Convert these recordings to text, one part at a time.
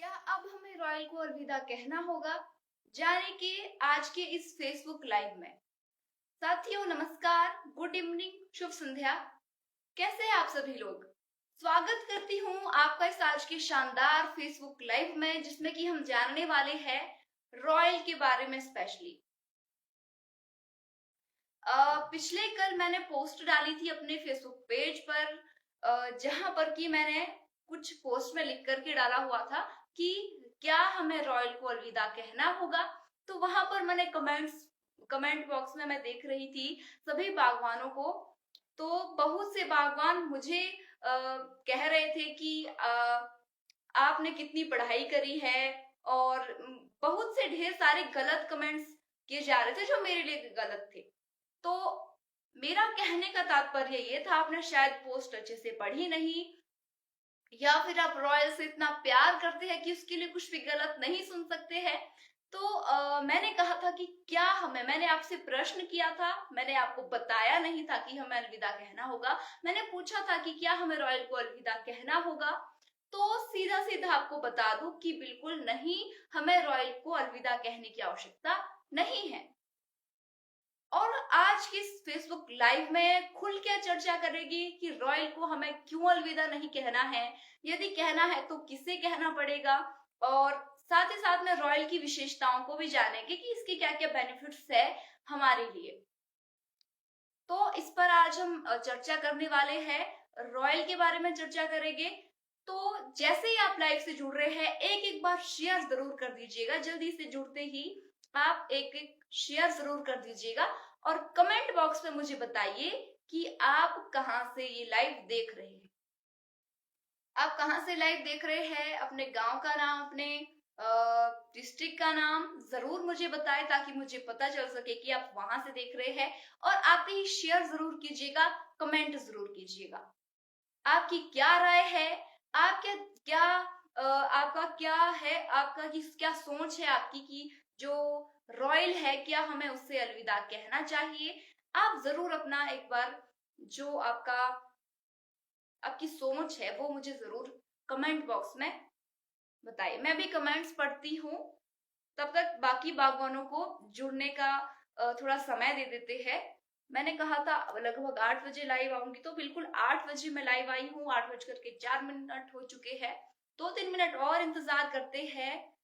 क्या अब हमें रॉयल को अलविदा कहना होगा? जाने के आज के इस फेसबुक लाइव में। साथियों नमस्कार, गुड इवनिंग, शुभ संध्या। कैसे हैं आप सभी लोग? स्वागत करती हूँ आपका इस आज के शानदार फेसबुक लाइव में, जिसमें कि हम जानने वाले हैं रॉयल के बारे में स्पेशली। पिछले कल मैंने पोस्ट डाली थी अपने फेसबुक पेज पर, जहां पर कि मैंने कुछ पोस्ट में लिख करके डाला हुआ था कि क्या हमें रॉयल को अलविदा कहना होगा। तो वहां पर मैंने कमेंट बॉक्स में मैं देख रही थी सभी बागवानों को। तो बहुत से बागवान मुझे कह रहे थे कि आपने कितनी पढ़ाई करी है, और बहुत से ढेर सारे गलत कमेंट्स किए जा रहे थे जो मेरे लिए गलत थे। तो मेरा कहने का तात्पर्य ये था, आपने शायद पोस्ट अच्छे से पढ़ी नहीं, या फिर आप रॉयल से इतना प्यार करते हैं कि उसके लिए कुछ भी गलत नहीं सुन सकते हैं। तो मैंने कहा था कि क्या मैंने आपसे प्रश्न किया था, मैंने आपको बताया नहीं था कि हमें अलविदा कहना होगा। मैंने पूछा था कि क्या हमें रॉयल को अलविदा कहना होगा। तो सीधा सीधा आपको बता दूं कि बिल्कुल नहीं, हमें रॉयल को अलविदा कहने की आवश्यकता नहीं है। और आज की इस फेसबुक लाइव में खुल के चर्चा करेगी कि रॉयल को हमें क्यों अलविदा नहीं कहना है, यदि कहना है तो किसे कहना पड़ेगा, और साथ ही साथ में रॉयल की विशेषताओं को भी जानेंगे कि इसके क्या क्या बेनिफिट्स है हमारे लिए। तो इस पर आज हम चर्चा करने वाले हैं, रॉयल के बारे में चर्चा करेंगे। तो जैसे ही आप लाइव से जुड़ रहे हैं, एक एक बार शेयर जरूर कर दीजिएगा। जल्दी से जुड़ते ही आप एक एक शेयर जरूर कर दीजिएगा, और कमेंट बॉक्स में मुझे बताइए कि आप कहां से ये लाइव देख रहे हैं। आप कहां से लाइव देख रहे हैं, अपने गांव का नाम, अपने डिस्ट्रिक्ट का नाम जरूर मुझे बताएं, ताकि मुझे पता चल सके कि आप वहां से देख रहे हैं। और आते ही शेयर जरूर कीजिएगा, कमेंट जरूर कीजिएगा। आपकी क्या राय है, आप क्या क्या आपका क्या है, आपका क्या सोच है आपकी कि जो रॉयल है, क्या हमें उससे अलविदा कहना चाहिए? आप जरूर अपना एक बार जो आपकी सोच है वो मुझे जरूर कमेंट बॉक्स में बताइए। मैं भी कमेंट्स पढ़ती हूँ, तब तक बाकी बागवानों को जुड़ने का थोड़ा समय दे देते हैं। मैंने कहा था लगभग 8 बजे लाइव आऊंगी, तो बिल्कुल 8 बजे मैं लाइव आई हूँ। 8:04 हो चुके हैं। 2-3 मिनट और इंतजार करते हैं,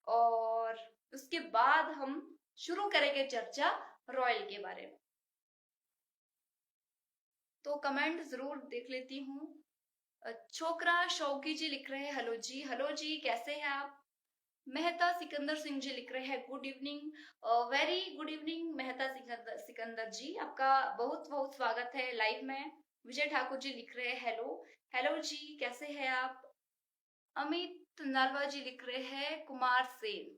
और उसके बाद हम शुरू करेंगे चर्चा रॉयल के बारे में। तो कमेंट जरूर देख लेती हूँ। छोकरा शौकी जी लिख रहे हैं हेलो जी। हेलो जी, कैसे हैं आप? मेहता सिकंदर सिंह जी लिख रहे हैं good evening. Very good evening Mehta Sikandar ji, आपका बहुत बहुत स्वागत है लाइव में। विजय ठाकुर जी लिख रहे हैं हेलो। हेलो जी, कैसे हैं आप? अमित नरवा जी लिख रहे हैं कुमार सेन।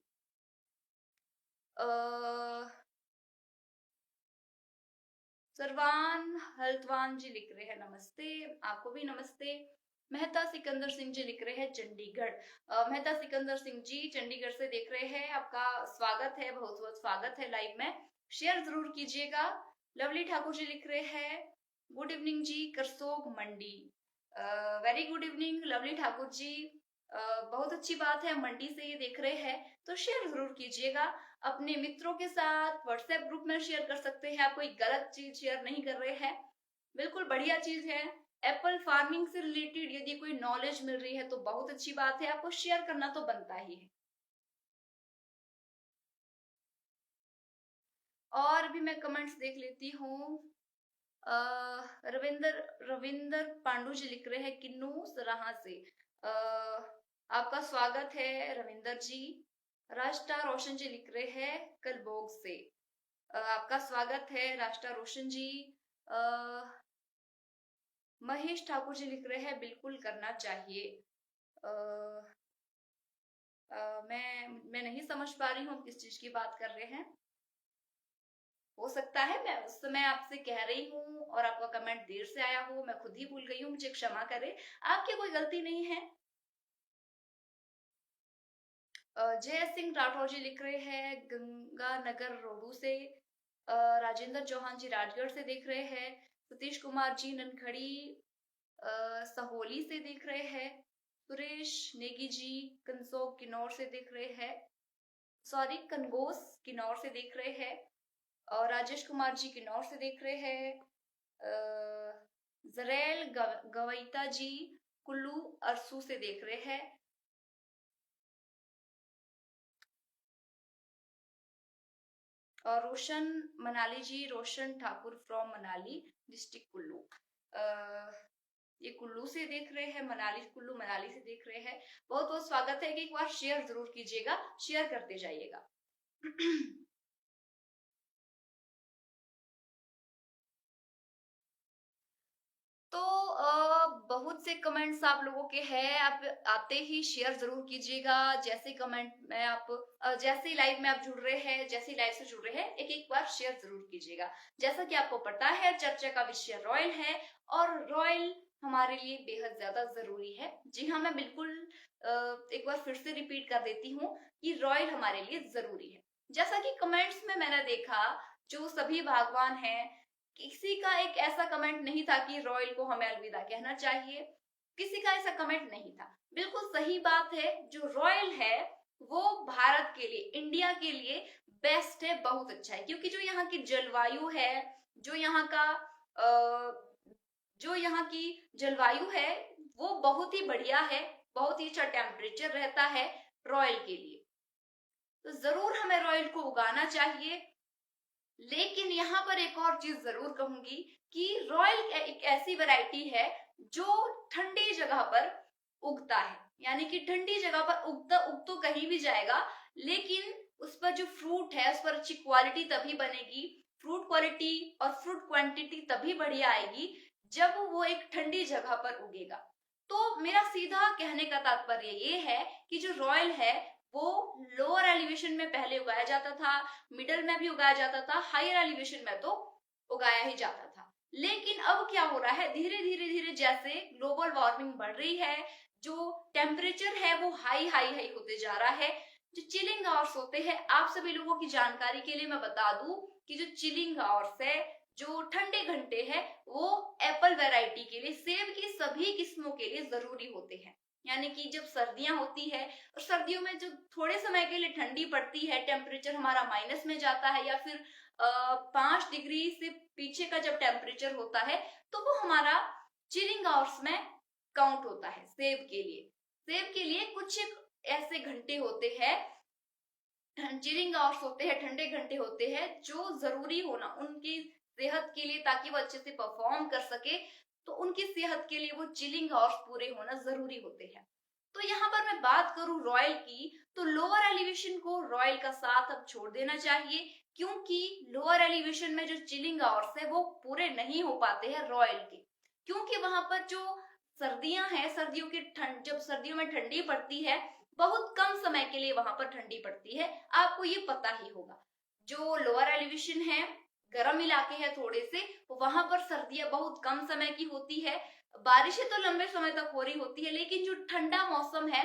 सरवान हल्द्वान जी लिख रहे हैं नमस्ते, आपको भी नमस्ते। मेहता सिकंदर सिंह जी लिख रहे हैं चंडीगढ़। मेहता सिकंदर सिंह जी चंडीगढ़ से देख रहे हैं, आपका स्वागत है, बहुत बहुत स्वागत है लाइव में। शेयर जरूर कीजिएगा। लवली ठाकुर जी लिख रहे हैं good evening ji, Karsog Mandi. Very good evening Lovely Thakur ji. बहुत अच्छी बात है, मंडी से ये देख रहे हैं, तो शेयर जरूर कीजिएगा। अपने मित्रों के साथ व्हाट्सएप ग्रुप में शेयर कर सकते हैं। आप कोई गलत चीज शेयर नहीं कर रहे हैं, बिल्कुल बढ़िया चीज है। एप्पल फार्मिंग से रिलेटेड यदि कोई नॉलेज मिल रही है तो बहुत अच्छी बात है, आपको शेयर करना तो बनता ही है। और भी मैं कमेंट्स देख लेती हूँ। रविंदर रविंदर पांडु जी लिख रहे हैं किन्नू सराहा से। आपका स्वागत है रविंदर जी। राष्ट्र रोशन जी लिख रहे हैं कलबोग से। आपका स्वागत है राष्ट्र रोशन जी। महेश ठाकुर जी लिख रहे हैं बिल्कुल करना चाहिए। मैं नहीं समझ पा रही हूँ किस चीज की बात कर रहे हैं। हो सकता है मैं उस समय आपसे कह रही हूँ और आपका कमेंट देर से आया हो, मैं खुद ही भूल गई हूँ, मुझे क्षमा करें, आपकी कोई गलती नहीं है। जय सिंह राठौर जी लिख रहे हैं गंगानगर रोडू से। राजेंद्र चौहान जी राजगढ़ से देख रहे हैं। सतीश कुमार जी ननखड़ी सहोली से देख रहे हैं। सुरेश नेगी जी कंसो किन्नौर से देख रहे हैं, सॉरी कनगोस किन्नौर से देख रहे हैं, और राजेश कुमार जी किन्नौर से देख रहे हैं, जरेल गवैता जी कुल्लू अरसू से देख रहे हैं, और रोशन मनाली जी, रोशन ठाकुर फ्रॉम मनाली डिस्ट्रिक्ट कुल्लू, ये कुल्लू से देख रहे हैं, मनाली कुल्लू मनाली से देख रहे हैं। बहुत बहुत स्वागत है कि एक बार शेयर जरूर कीजिएगा, शेयर करते जाइएगा। तो बहुत से कमेंट्स आप लोगों के हैं, आप आते ही शेयर जरूर कीजिएगा। जैसे कमेंट में आप जैसे लाइव में आप जुड़ रहे हैं, जैसे लाइव से जुड़ रहे हैं, एक एक बार शेयर जरूर कीजिएगा। जैसा कि आपको पता है चर्चा का विषय रॉयल है, और रॉयल हमारे लिए बेहद ज्यादा जरूरी है। जी हाँ, मैं बिल्कुल एक बार फिर से रिपीट कर देती हूँ कि रॉयल हमारे लिए जरूरी है। जैसा कि कमेंट्स में मैंने देखा, जो सभी भागवान हैं, किसी का एक ऐसा कमेंट नहीं था कि रॉयल को हमें अलविदा कहना चाहिए, किसी का ऐसा कमेंट नहीं था। बिल्कुल सही बात है, जो रॉयल है वो भारत के लिए, इंडिया के लिए बेस्ट है, बहुत अच्छा है। क्योंकि जो यहाँ की जलवायु है, जो यहाँ का जो यहाँ की जलवायु है वो बहुत ही बढ़िया है, बहुत ही अच्छा टेम्परेचर रहता है रॉयल के लिए। तो जरूर हमें रॉयल को उगाना चाहिए। लेकिन यहाँ पर एक और चीज जरूर कहूंगी कि रॉयल एक ऐसी वैरायटी है जो ठंडी जगह पर उगता है, यानी कि ठंडी जगह पर उग तो कहीं भी जाएगा, लेकिन उस पर जो फ्रूट है उस पर अच्छी क्वालिटी तभी बनेगी, फ्रूट क्वालिटी और फ्रूट क्वांटिटी तभी बढ़िया आएगी जब वो एक ठंडी जगह पर उगेगा। तो मेरा सीधा कहने का तात्पर्य ये है कि जो रॉयल है वो लोअर एलिवेशन में पहले उगाया जाता था, मिडल में भी उगाया जाता था, हायर एलिवेशन में तो उगाया ही जाता था। लेकिन अब क्या हो रहा है, धीरे धीरे धीरे जैसे ग्लोबल वार्मिंग बढ़ रही है, जो टेम्परेचर है वो हाई हाई हाई होते जा रहा है। जो चिलिंग आवर्स होते हैं, आप सभी लोगों की जानकारी के लिए मैं बता दूं कि जो चिलिंग आवर्स है, जो ठंडे घंटे हैं, वो एप्पल वैरायटी के लिए, सेब की सभी किस्मों के लिए जरूरी होते हैं। यानी कि जब सर्दियां होती है, और सर्दियों में जो थोड़े समय के लिए ठंडी पड़ती है, टेम्परेचर हमारा माइनस में जाता है, या फिर 5 डिग्री से पीछे का जब टेम्परेचर होता है, तो वो हमारा चिलिंग आवर्स में काउंट होता है। सेब के लिए, सेब के लिए कुछ ऐसे घंटे होते हैं, चिलिंग आवर्स होते हैं, ठंडे घंटे होते हैं, जो जरूरी होना उनकी सेहत के लिए, ताकि वो अच्छे से परफॉर्म कर सके, तो उनकी सेहत के लिए वो चिलिंग आवर्स पूरे होना जरूरी होते हैं। तो यहाँ पर मैं बात करूं रॉयल की, तो लोअर एलिवेशन को रॉयल का साथ अब छोड़ देना चाहिए, क्योंकि लोअर एलिवेशन में जो चिलिंग आवर्स है वो पूरे नहीं हो पाते हैं रॉयल के। क्योंकि वहां पर जो सर्दियां हैं, सर्दियों की ठंड, जब सर्दियों में ठंडी पड़ती है, बहुत कम समय के लिए वहां पर ठंडी पड़ती है, आपको ये पता ही होगा। जो लोअर एलिवेशन है, गर्म इलाके हैं थोड़े से, वहां पर सर्दियां बहुत कम समय की होती है, बारिशें तो लंबे समय तक हो रही होती है, लेकिन जो ठंडा मौसम है,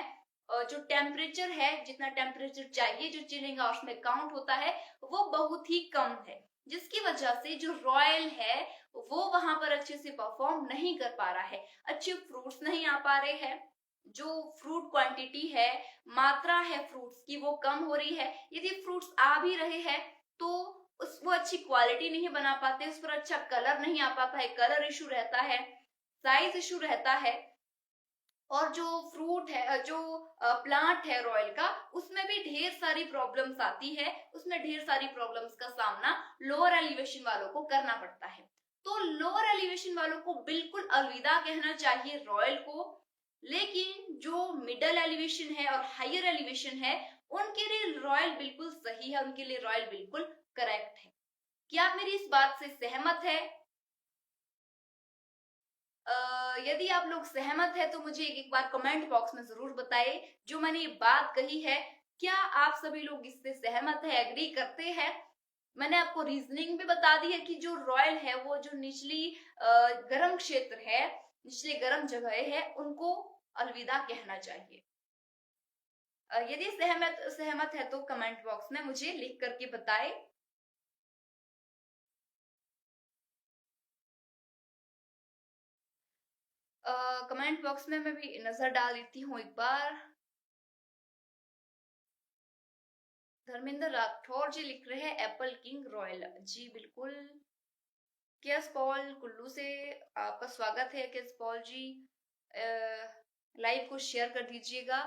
जो टेम्परेचर है, जितना टेम्परेचर चाहिए जो चिलिंग आवर्स में काउंट होता है, वो बहुत ही कम है, जिसकी वजह से जो रॉयल है वो वहां पर अच्छे से परफॉर्म नहीं कर पा रहा है, अच्छे फ्रूट्स नहीं आ पा रहे हैं, जो फ्रूट क्वांटिटी है, मात्रा है फ्रूट्स की, वो कम हो रही है। यदि फ्रूट्स आ भी रहे हैं तो वो अच्छी क्वालिटी नहीं बना पाते, उस पर अच्छा कलर नहीं आ पाता है, कलर इशू रहता है, साइज इशू रहता है। और जो फ्रूट है, जो प्लांट है रॉयल का, उसमें भी ढेर सारी प्रॉब्लम्स आती है, उसमें ढेर सारी प्रॉब्लम्स का सामना लोअर एलिवेशन वालों को करना पड़ता है। तो लोअर एलिवेशन वालों को बिल्कुल अलविदा कहना चाहिए रॉयल को। लेकिन जो मिडल एलिवेशन है और हायर एलिवेशन है, उनके लिए रॉयल बिल्कुल सही है, उनके लिए रॉयल बिल्कुल करेक्ट है। क्या आप मेरी इस बात से सहमत है? यदि आप लोग सहमत है तो मुझे एक बार कमेंट बॉक्स में जरूर बताइए, जो मैंने ये बात कही है, क्या आप सभी लोग इससे सहमत है, एग्री करते हैं? मैंने आपको रीजनिंग भी बता दी है कि जो रॉयल है वो जो निचली गर्म क्षेत्र है, निचले गर्म जगह है, उनको अलविदा कहना चाहिए। यदि सहमत सहमत है तो कमेंट बॉक्स में मुझे लिख करके बताएं। कमेंट बॉक्स में मैं भी नजर डाल देती हूँ एक बार। धर्मेंद्र राठौर जी लिख रहे हैं एप्पल किंग रॉयल। जी बिल्कुल। केएस पॉल कुल्लू से आपका स्वागत है केएस पॉल जी। लाइव को शेयर कर दीजिएगा।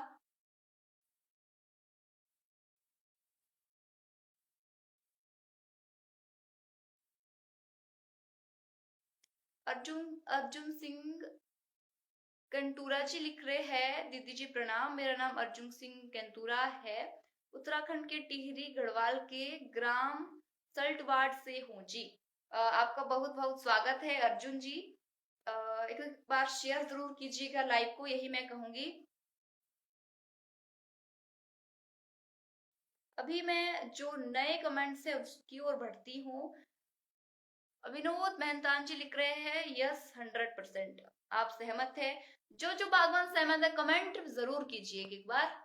अर्जुन अर्जुन सिंह कंटूरा जी लिख रहे हैं दीदी जी प्रणाम, मेरा नाम अर्जुन सिंह कंटूरा है, उत्तराखंड के टिहरी गढ़वाल के ग्राम सल्टवाड़ से हूँ जी। आपका बहुत बहुत स्वागत है अर्जुन जी। एक बार शेयर जरूर कीजिएगा लाइव को, यही मैं कहूंगी। अभी मैं जो नए कमेंट्स है उसकी ओर बढ़ती हूँ। विनोद मेहतान जी लिख रहे हैं यस 100%। आप सहमत है? जो जो बागवान सहमत है कमेंट जरूर कीजिए एक बार।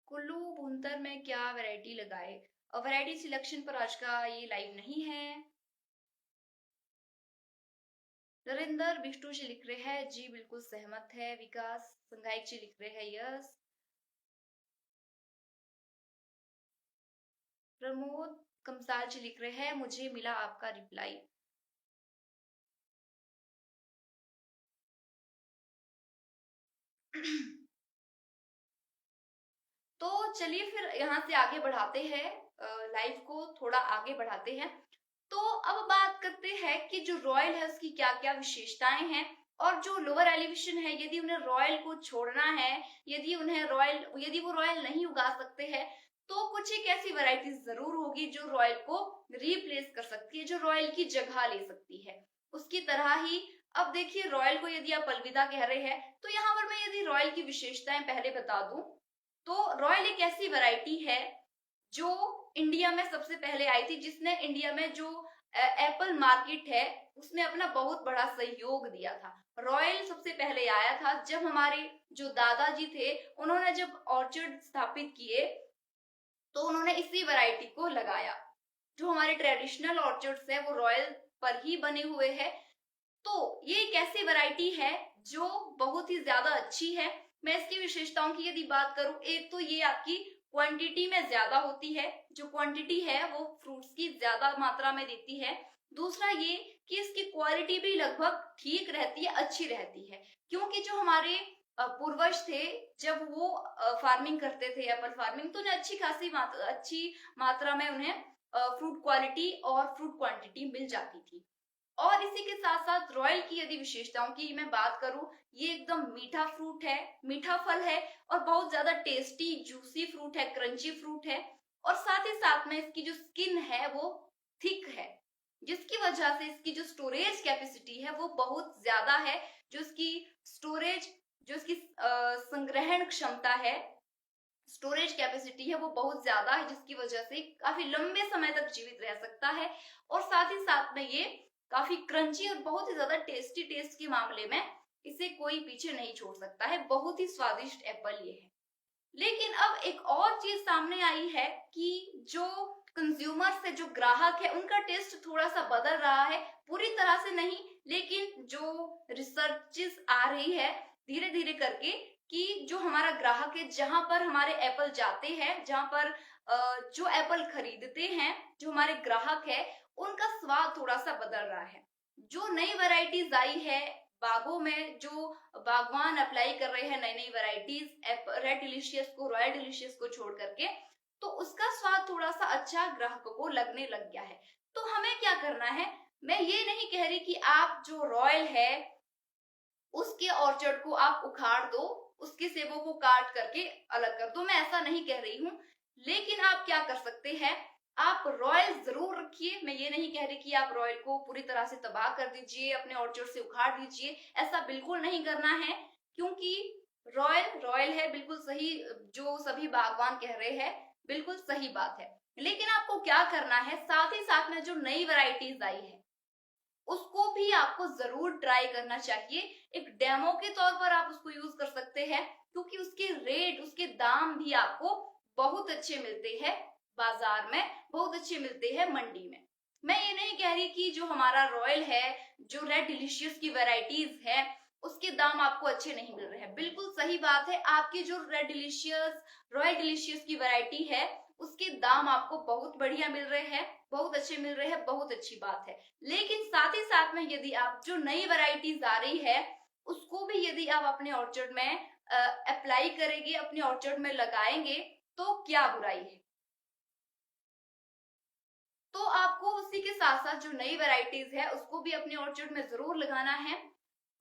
कुल्लू भुंतर में क्या वैरायटी लगाए? वैरायटी सिलेक्शन पर आज का ये लाइव नहीं है। नरेंद्र विष्णु जी लिख रहे हैं जी बिल्कुल सहमत है। विकास संघायक जी लिख रहे हैं यस। प्रमोद कमसाल जी लिख रहे हैं मुझे मिला आपका रिप्लाई। तो चलिए फिर यहाँ से आगे बढ़ाते हैं, लाइव को थोड़ा आगे बढ़ाते हैं। तो अब बात करते हैं कि जो रॉयल है उसकी क्या क्या विशेषताएं हैं, और जो लोअर एलिवेशन है यदि उन्हें रॉयल को छोड़ना है, यदि वो रॉयल नहीं उगा सकते हैं, तो कुछ एक ऐसी वैरायटीज जरूर होगी जो रॉयल को रिप्लेस कर सकती है, जो रॉयल की जगह ले सकती है। उसकी तरह ही अब देखिए रॉयल को यदि आप अलविदा कह रहे हैं, तो यहाँ पर मैं यदि रॉयल की विशेषताएं पहले बता दूं, तो रॉयल एक ऐसी वैरायटी है जो इंडिया में सबसे पहले आई थी, जिसने इंडिया में जो एप्पल मार्केट है उसमें अपना बहुत बड़ा सहयोग दिया था। रॉयल सबसे पहले आया था जब हमारे जो दादाजी थे उन्होंने जब ऑर्चर्ड स्थापित किए, तो उन्होंने इसी वैरायटी को लगाया। जो हमारे ट्रेडिशनल ऑर्चर्ड्स है वो रॉयल पर ही बने हुए हैं। तो ये एक ऐसी वैरायटी है जो बहुत ही ज्यादा अच्छी है। मैं इसकी विशेषताओं की यदि बात करूं, एक तो ये आपकी क्वांटिटी में ज्यादा होती है, जो क्वांटिटी है वो फ्रूट्स की ज्यादा मात्रा में देती है। दूसरा ये कि इसकी क्वालिटी भी लगभग ठीक रहती है, अच्छी रहती है, क्योंकि जो हमारे पूर्वज थे जब वो फार्मिंग करते थे एप्पल फार्मिंग, तो उन्हें अच्छी मात्रा में उन्हें फ्रूट क्वालिटी और फ्रूट क्वांटिटी मिल जाती थी। और इसी के साथ साथ रॉयल की यदि विशेषताओं की मैं बात करूं, ये एकदम मीठा फ्रूट है, मीठा फल है, और बहुत ज्यादा टेस्टी जूसी फ्रूट है, क्रंची फ्रूट है। और साथ ही साथ में इसकी जो स्किन है वो थिक है, जिसकी वजह से इसकी जो स्टोरेज कैपेसिटी है वो बहुत ज्यादा है। जो इसकी स्टोरेज जो इसकी संग्रहण क्षमता है, स्टोरेज कैपेसिटी है वो बहुत ज्यादा है, जिसकी वजह से काफी लंबे समय तक जीवित रह सकता है। और साथ ही साथ में ये काफी क्रंची और बहुत ही ज्यादा टेस्टी टेस्ट के मामले में इसे कोई पीछे नहीं छोड़ सकता है। बहुत ही स्वादिष्ट एप्पल ये है। लेकिन अब एक और चीज सामने आई है कि जो कंज्यूमर से जो ग्राहक है उनका टेस्ट थोड़ा सा बदल रहा है, पूरी तरह से नहीं, लेकिन जो रिसर्चेस आ रही है धीरे धीरे करके, कि जो हमारा ग्राहक है, जहां पर हमारे एप्पल जाते हैं, जहां पर जो एप्पल खरीदते हैं, जो हमारे ग्राहक है, उनका स्वाद थोड़ा सा बदल रहा है। जो नई वैरायटीज आई है बागों में, जो बागवान अप्लाई कर रहे हैं नई नई वैरायटीज रेड डिलीशियस को, रॉयल डिलीशियस को छोड़ करके, तो उसका स्वाद थोड़ा सा अच्छा ग्राहकों को लगने लग गया है। तो हमें क्या करना है? मैं ये नहीं कह रही कि आप जो रॉयल है उसके ऑर्चर्ड को आप उखाड़ दो, उसके सेबों को काट करके अलग कर दो, मैं ऐसा नहीं कह रही हूँ। लेकिन आप क्या कर सकते हैं, आप रॉयल जरूर रखिए। मैं ये नहीं कह रही कि आप रॉयल को पूरी तरह से तबाह कर दीजिए, अपने ऑर्चर्ड से उखाड़ दीजिए, ऐसा बिल्कुल नहीं करना है। क्योंकि रॉयल रॉयल है, बिल्कुल सही जो सभी बागवान कह रहे हैं, बिल्कुल सही बात है। लेकिन आपको क्या करना है, साथ ही साथ में जो नई वैरायटीज आई है उसको भी आपको जरूर ट्राई करना चाहिए। एक डेमो के तौर पर आप उसको यूज कर सकते हैं, क्योंकि उसके रेट, उसके दाम भी आपको बहुत अच्छे मिलते हैं बाजार में, बहुत अच्छे मिलते हैं मंडी में। मैं ये नहीं कह रही कि जो हमारा रॉयल है, जो रेड डिलीशियस की वैरायटीज है, उसके दाम आपको अच्छे नहीं मिल रहे हैं। बिल्कुल सही बात है, आपकी जो रेड डिलीशियस, रॉयल डिलीशियस की वैरायटी है उसके दाम आपको बहुत बढ़िया मिल रहे हैं, बहुत अच्छे मिल रहे हैं, बहुत अच्छी बात है। लेकिन साथ ही साथ में यदि आप जो नई वैरायटीज आ रही है उसको भी यदि आप अपने ऑर्चर्ड में अप्लाई करेंगे, अपने ऑर्चर्ड में लगाएंगे, तो क्या बुराई है। तो आपको उसी के साथ साथ जो नई वैरायटीज है उसको भी अपने ऑर्चर्ड में जरूर लगाना है।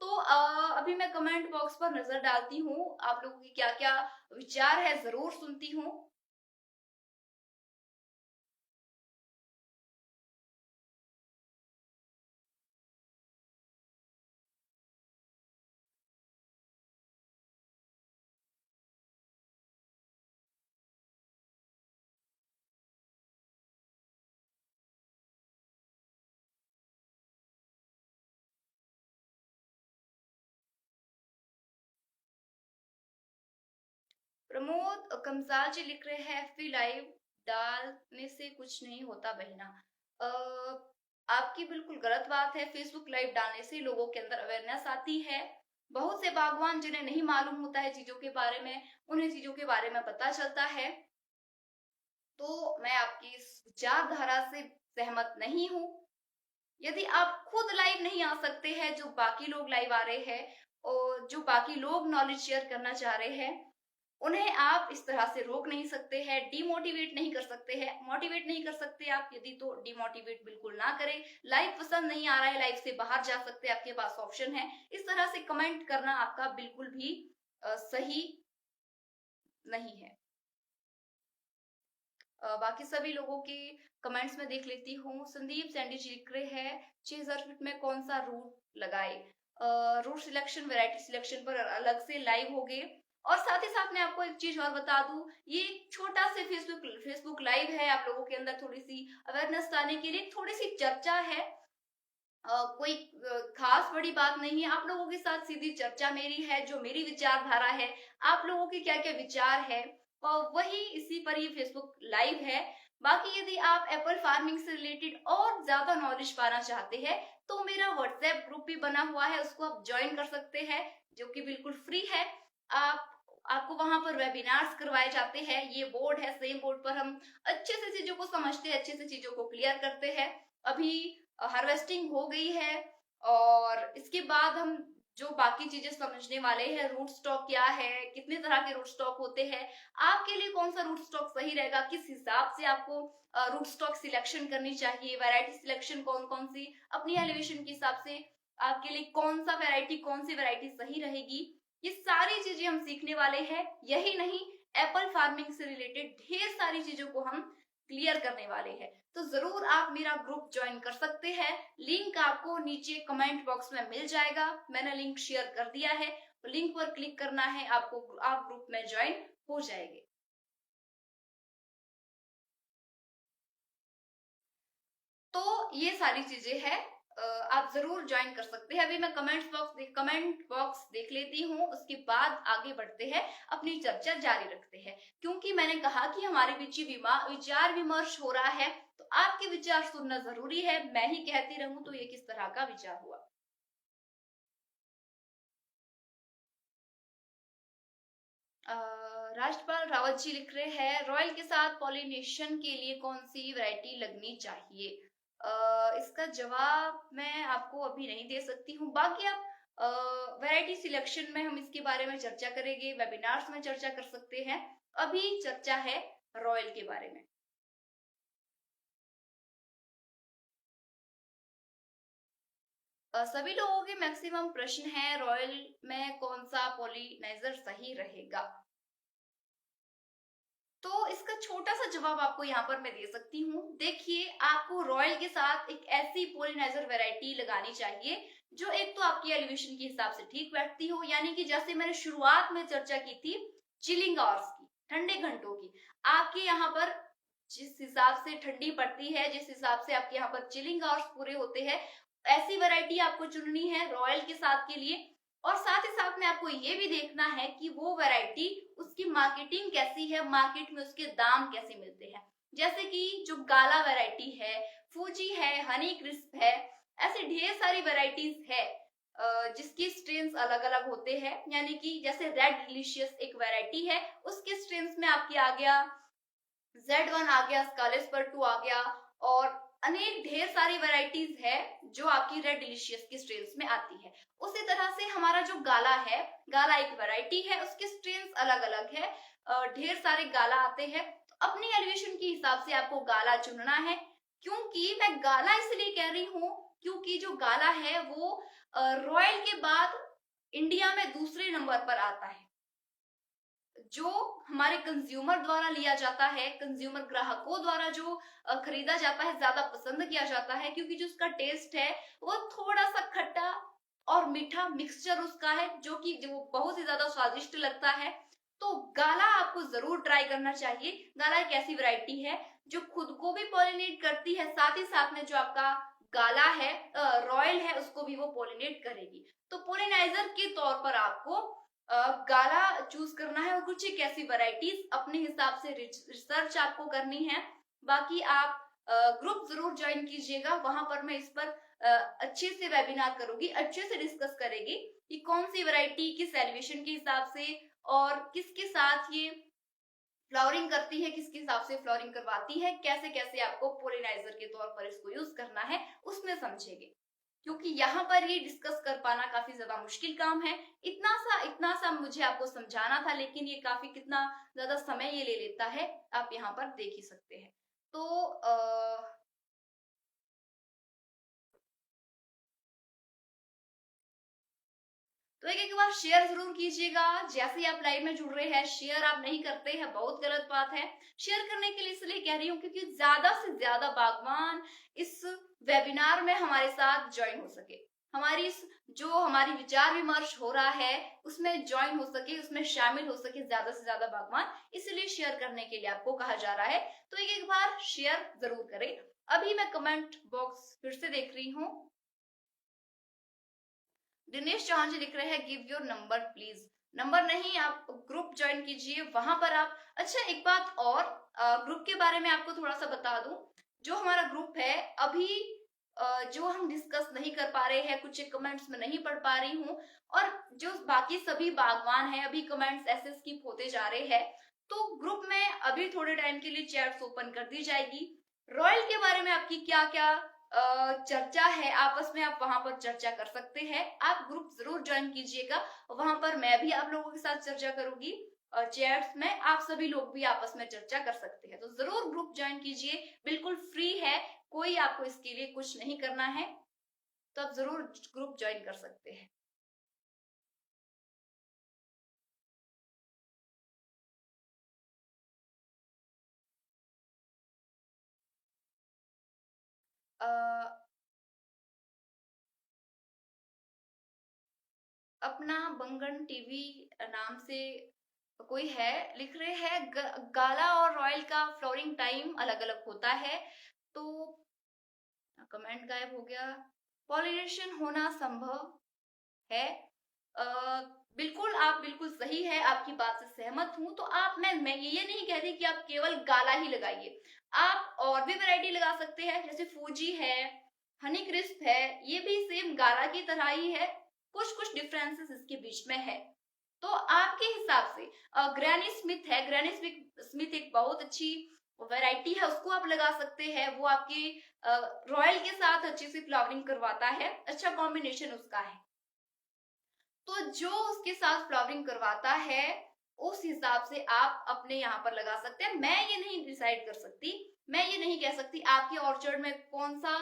तो अभी मैं कमेंट बॉक्स पर नजर डालती हूँ, आप लोगों की क्या क्या विचार है जरूर सुनती हूँ। प्रमोद कमसाल जी लिख रहे हैं, एफबी लाइव डालने से कुछ नहीं होता बहिना। अ, आपकी बिल्कुल गलत बात है। फेसबुक लाइव डालने से लोगों के अंदर अवेयरनेस आती है। बहुत से बागवान जिन्हें नहीं मालूम होता है चीजों के बारे में, उन्हें चीजों के बारे में पता चलता है। तो मैं आपकी इस विचारधारा से सहमत नहीं हूँ। यदि आप खुद लाइव नहीं आ सकते हैं, जो बाकी लोग लाइव आ रहे हैं और जो बाकी लोग नॉलेज शेयर करना चाह रहे हैं, उन्हें आप इस तरह से रोक नहीं सकते हैं, डिमोटिवेट नहीं कर सकते हैं। मोटिवेट नहीं कर सकते आप, यदि तो डिमोटिवेट बिल्कुल ना करें। लाइव पसंद नहीं आ रहा है, लाइव से बाहर जा सकते हैं, आपके पास ऑप्शन है। इस तरह से कमेंट करना आपका बिल्कुल भी सही नहीं है। बाकी सभी लोगों के कमेंट्स में देख लेती हूँ। संदीप सैंडी जी लिख रहे हैं, 6000 फीट में कौन सा रूट लगाए। रूट सिलेक्शन, वैरायटी सिलेक्शन पर अलग से लाइव हो गए। और साथ ही साथ मैं आपको एक चीज और बता दूं, ये छोटा से फेसबुक लाइव है, आप लोगों के अंदर थोड़ी सी अवेयरनेस लाने के लिए, थोड़ी सी चर्चा है। कोई खास बड़ी बात नहीं है। आप लोगों के साथ सीधी चर्चा मेरी है, जो मेरी विचारधारा है, आप लोगों के क्या क्या विचार है, और वही इसी पर ये फेसबुक लाइव है। बाकी यदि आप एप्पल फार्मिंग से रिलेटेड और ज्यादा नॉलेज पाना चाहते हैं, तो मेरा व्हाट्सएप ग्रुप भी बना हुआ है, उसको आप ज्वाइन कर सकते हैं, जो कि बिल्कुल फ्री है। आप आपको वहां पर वेबिनार्स करवाए जाते हैं। ये बोर्ड है, सेम बोर्ड पर हम अच्छे से चीजों को समझते हैं, अच्छे से चीजों को क्लियर करते हैं। अभी हार्वेस्टिंग हो गई है और इसके बाद हम जो बाकी चीजें समझने वाले हैं, रूट स्टॉक क्या है, कितने तरह के रूट स्टॉक होते हैं, आपके लिए कौन सा रूट स्टॉक सही रहेगा, किस हिसाब से आपको रूट स्टॉक सिलेक्शन करनी चाहिए, वैरायटी सिलेक्शन कौन कौन सी, अपनी एलिवेशन के हिसाब से आपके लिए कौन सा वैरायटी, कौन सी वैरायटी सही रहेगी, ये सारी चीजें हम सीखने वाले हैं। यही नहीं, एप्पल फार्मिंग से रिलेटेड ढेर सारी चीजों को हम क्लियर करने वाले हैं। तो जरूर आप मेरा ग्रुप ज्वाइन कर सकते हैं। लिंक आपको नीचे कमेंट बॉक्स में मिल जाएगा, मैंने लिंक शेयर कर दिया है। लिंक पर क्लिक करना है आपको, आप ग्रुप में ज्वाइन हो जाएंगे। तो ये सारी चीजें हैं, आप जरूर ज्वाइन कर सकते हैं। अभी मैं कमेंट बॉक्स देख लेती हूँ, उसके बाद आगे बढ़ते हैं, अपनी चर्चा जारी रखते हैं। क्योंकि मैंने कहा कि हमारे बीच विचार विमर्श हो रहा है, तो आपके विचार सुनना जरूरी है। मैं ही कहती रहूं तो ये किस तरह का विचार हुआ। राजपाल रावत जी लिख रहे हैं, रॉयल के साथ पॉलिनेशन के लिए कौन सी वैरायटी लगनी चाहिए। इसका जवाब मैं आपको अभी नहीं दे सकती हूँ। बाकी आप वैरायटी सिलेक्शन में हम इसके बारे में चर्चा करेंगे, वेबिनार्स में चर्चा कर सकते हैं। अभी चर्चा है रॉयल के बारे में। सभी लोगों के मैक्सिमम प्रश्न है, रॉयल में कौन सा पॉलिनाइजर सही रहेगा। तो इसका छोटा सा जवाब आपको यहाँ पर मैं दे सकती हूँ। देखिए, आपको रॉयल के साथ एक ऐसी पोलिनाइजर वैरायटी लगानी चाहिए जो एक तो आपकी एलिवेशन के हिसाब से ठीक बैठती हो, यानी कि जैसे मैंने शुरुआत में चर्चा की थी चिलिंग आवर्स की, ठंडे घंटों की, आपके यहाँ पर जिस हिसाब से ठंडी पड़ती है, जिस हिसाब से आपके यहाँ पर चिलिंग आवर्स पूरे होते हैं, ऐसी वैरायटी आपको चुननी है रॉयल के साथ के लिए। और साथ ही साथ में आपको ये भी देखना है कि वो वैरायटी, उसकी मार्केटिंग कैसी है, मार्केट में उसके दाम कैसे मिलते हैं। जैसे कि जो गाला वैरायटी है, फूजी है, हनी क्रिस्प है, ऐसे ढेर सारी वैरायटीज है जिसके स्ट्रेन्स अलग अलग होते हैं। यानी कि जैसे रेड डिलीशियस एक वैरायटी है, उसके स्ट्रेन्स में आपके आ गया Z1 आ गया, स्कालेस्पर 2 आ गया, और अनेक ढेर सारी वैरायटीज है जो आपकी रेड डिलीशियस की स्ट्रेन्स में आती है। उसी तरह से हमारा जो गाला है, गाला एक वैरायटी है, उसके स्ट्रेन्स अलग अलग है, ढेर सारे गाला आते हैं। तो अपनी एलिवेशन के हिसाब से आपको गाला चुनना है। क्योंकि मैं गाला इसलिए कह रही हूँ क्योंकि जो गाला है वो रॉयल के बाद इंडिया में दूसरे नंबर पर आता है। जो हमारे कंज्यूमर द्वारा लिया जाता है, कंज्यूमर ग्राहकों द्वारा जो खरीदा जाता है, ज्यादा पसंद किया जाता है, क्योंकि जो उसका टेस्ट है वो थोड़ा सा खट्टा और मीठा मिक्सचर उसका है, जो बहुत ही ज्यादा स्वादिष्ट लगता है। तो गाला आपको जरूर ट्राई करना चाहिए। गाला एक ऐसी वैरायटी है जो खुद को भी पॉलिनेट करती है, साथ ही साथ में जो आपका गाला है, रॉयल है, उसको भी वो पॉलिनेट करेगी। तो पोलिनाइजर के तौर पर आपको गाला चूज करना है, और कुछ एक ऐसी वैरायटीज अपने हिसाब से रिसर्च आपको करनी है। बाकी आप ग्रुप जरूर ज्वाइन कीजिएगा, वहां पर मैं इस पर अच्छे से वेबिनार करूंगी, अच्छे से डिस्कस करेगी कि कौन सी वैरायटी किस एलिवेशन के हिसाब से और किसके साथ ये फ्लावरिंग करती है, किसके हिसाब से फ्लावरिंग करवाती है, कैसे कैसे आपको पोलिनाइजर के तौर पर इसको यूज करना है, उसमें समझेंगे। क्योंकि यहाँ पर ये डिस्कस कर पाना काफी ज्यादा मुश्किल काम है। इतना सा मुझे आपको समझाना था, लेकिन ये काफी कितना ज्यादा समय ये ले लेता है, आप यहाँ पर देख ही सकते हैं। तो एक बार शेयर जरूर कीजिएगा। जैसे ही आप लाइव में जुड़ रहे हैं, शेयर आप नहीं करते हैं, बहुत गलत बात है। शेयर करने के लिए इसलिए कह रही हूँ क्योंकि ज्यादा से ज्यादा बागवान इस वेबिनार में हमारे साथ ज्वाइन हो सके, हमारी विचार विमर्श हो रहा है उसमें ज्वाइन हो सके, उसमें शामिल हो सके ज्यादा से ज्यादा बागवान, इसलिए शेयर करने के लिए आपको कहा जा रहा है। तो एक बार शेयर जरूर करें। अभी मैं कमेंट बॉक्स फिर से देख रही हूँ। दिनेश चौहान जी लिख रहे हैं give your number please. Number नहीं, आप ग्रुप ज्वाइन कीजिए, वहां पर आप। अच्छा, एक बात और, ग्रुप के बारे में आपको थोड़ा सा बता दूं। जो हमारा ग्रुप है अभी, जो हम डिस्कस नहीं कर पा रहे हैं, कुछ कमेंट्स में नहीं पढ़ पा रही हूँ, और जो बाकी सभी बागवान हैं अभी कमेंट्स ऐसे स्किप होते जा रहे हैं, तो ग्रुप में अभी थोड़े टाइम के लिए चैट्स ओपन कर दी जाएगी। रॉयल के बारे में आपकी क्या क्या चर्चा है, आपस में आप वहां पर चर्चा कर सकते हैं। आप ग्रुप जरूर ज्वाइन कीजिएगा, वहां पर मैं भी आप लोगों के साथ चर्चा करूंगी, और चैट्स में आप सभी लोग भी आपस में चर्चा कर सकते हैं। तो जरूर ग्रुप ज्वाइन कीजिए, बिल्कुल फ्री है, कोई आपको इसके लिए कुछ नहीं करना है, तो आप जरूर ग्रुप ज्वाइन कर सकते हैं। अपना बंगन टीवी नाम से कोई है, लिख रहे हैं गाला और रॉयल का फ्लोरिंग टाइम अलग अलग होता है। तो कमेंट गायब हो गया। पॉलिनेशन होना संभव है। बिल्कुल, आप बिल्कुल सही है, आपकी बात से सहमत हूं। तो मैं ये नहीं कहती कि आप केवल गाला ही लगाइए, आप और भी वैरायटी लगा सकते हैं, जैसे फूजी है, हनी क्रिस्प है, ये भी सेम गाला की तरह ही है, कुछ कुछ डिफरेंसेस इसके बीच में है। तो आपके हिसाब से ग्रैनी स्मिथ है, ग्रैनी स्मिथ एक बहुत अच्छी वैरायटी है, उसको आप लगा सकते हैं। वो आपकी रॉयल के साथ अच्छी सी फ्लावरिंग करवाता है, अच्छा कॉम्बिनेशन उसका है। तो जो उसके साथ फ्लावरिंग करवाता है उस हिसाब से आप अपने यहाँ पर लगा सकते हैं। मैं ये नहीं डिसाइड कर सकती, मैं ये नहीं कह सकती आपके ऑर्चर्ड में कौन सा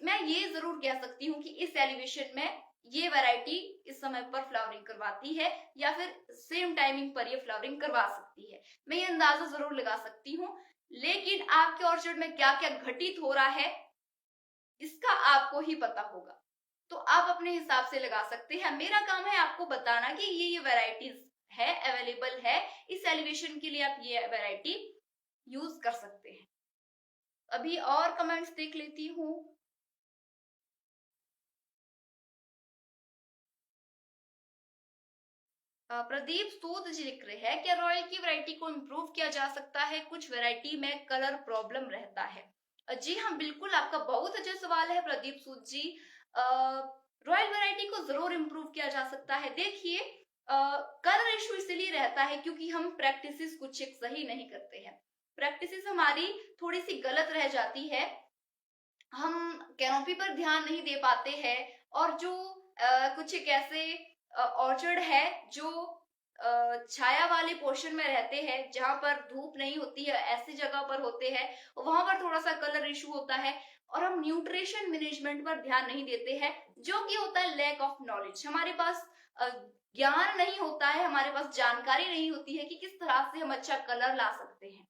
मैं ये जरूर कह सकती हूँ कि इस एलिवेशन में ये वैरायटी इस समय पर फ्लावरिंग करवाती है, या फिर सेम टाइमिंग पर ये फ्लावरिंग करवा सकती है। मैं ये अंदाजा जरूर लगा सकती हूँ, लेकिन आपके ऑर्चर्ड में क्या क्या घटित हो रहा है इसका आपको ही पता होगा। तो आप अपने हिसाब से लगा सकते हैं। मेरा काम है आपको बताना कि ये वैरायटीज है, अवेलेबल है इस एलिवेशन के लिए, आप ये वैरायटी यूज कर सकते हैं। अभी और कमेंट्स देख लेती हूँ। प्रदीप सूद जी लिख रहे हैं, क्या रॉयल की वैरायटी को इम्प्रूव किया जा सकता है? कुछ वैरायटी में कलर प्रॉब्लम रहता है। जी हाँ, बिल्कुल, आपका बहुत अच्छा सवाल है प्रदीप सूद जी। रॉयल वैरायटी को जरूर इम्प्रूव किया जा सकता है। देखिए, कलर इशू इसलिए रहता है क्योंकि हम प्रैक्टिसेस कुछ एक सही नहीं करते हैं। प्रैक्टिसेस हमारी थोड़ी सी गलत रह जाती है, हम कैनोपी पर ध्यान नहीं दे पाते हैं, और जो कुछ एक ऐसे ऑर्चर्ड है जो छाया वाले पोर्शन में रहते हैं, जहां पर धूप नहीं होती है, ऐसी जगह पर होते हैं, वहां पर थोड़ा सा कलर इशू होता है, और हम न्यूट्रिशन मैनेजमेंट पर ध्यान नहीं देते हैं, जो कि होता है लैक ऑफ नॉलेज। हमारे पास ज्ञान नहीं होता है, हमारे पास जानकारी नहीं होती है कि किस तरह से हम अच्छा कलर ला सकते हैं।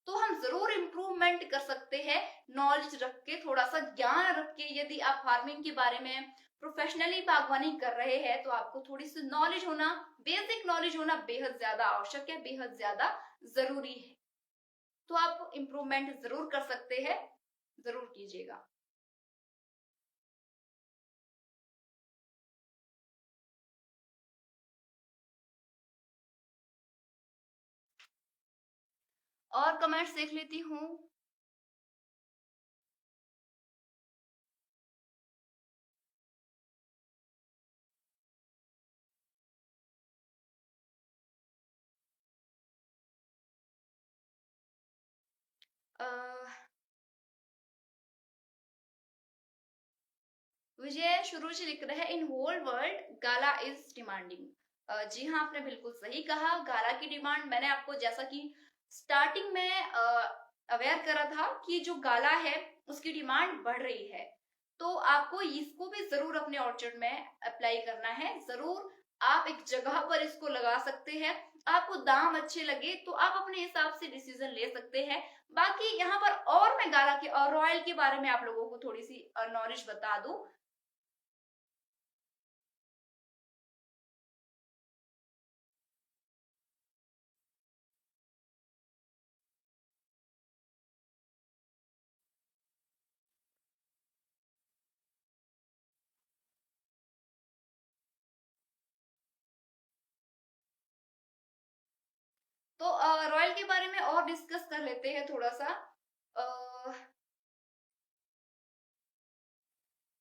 तो हम जरूर इम्प्रूवमेंट कर सकते हैं, नॉलेज रख के, थोड़ा सा ज्ञान रख के। यदि आप फार्मिंग के बारे में प्रोफेशनली बागवानी कर रहे हैं, तो आपको थोड़ी सी नॉलेज होना, बेसिक नॉलेज होना बेहद ज्यादा आवश्यक है, बेहद ज्यादा जरूरी है। तो आप इम्प्रूवमेंट जरूर कर सकते हैं, जरूर कीजिएगा। और कमेंट्स देख लेती हूँ। विजय शुरू से लिख रहे हैं, in whole world gala is demanding. जी हाँ, आपने बिल्कुल सही कहा। गाला की डिमांड, मैंने आपको जैसा कि स्टार्टिंग में अवेयर करा था कि जो गाला है उसकी डिमांड बढ़ रही है, तो आपको इसको भी जरूर अपने ऑर्चर्ड में अप्लाई करना है। जरूर आप एक जगह पर इसको लगा सकते हैं, आपको दाम अच्छे लगे तो आप अपने हिसाब से डिसीजन ले सकते हैं। बाकी यहाँ पर और मैं गाला के और रॉयल के बारे में आप लोगों को थोड़ी सी नॉलेज बता दूं। तो रॉयल के बारे में और डिस्कस कर लेते हैं थोड़ा सा। अ,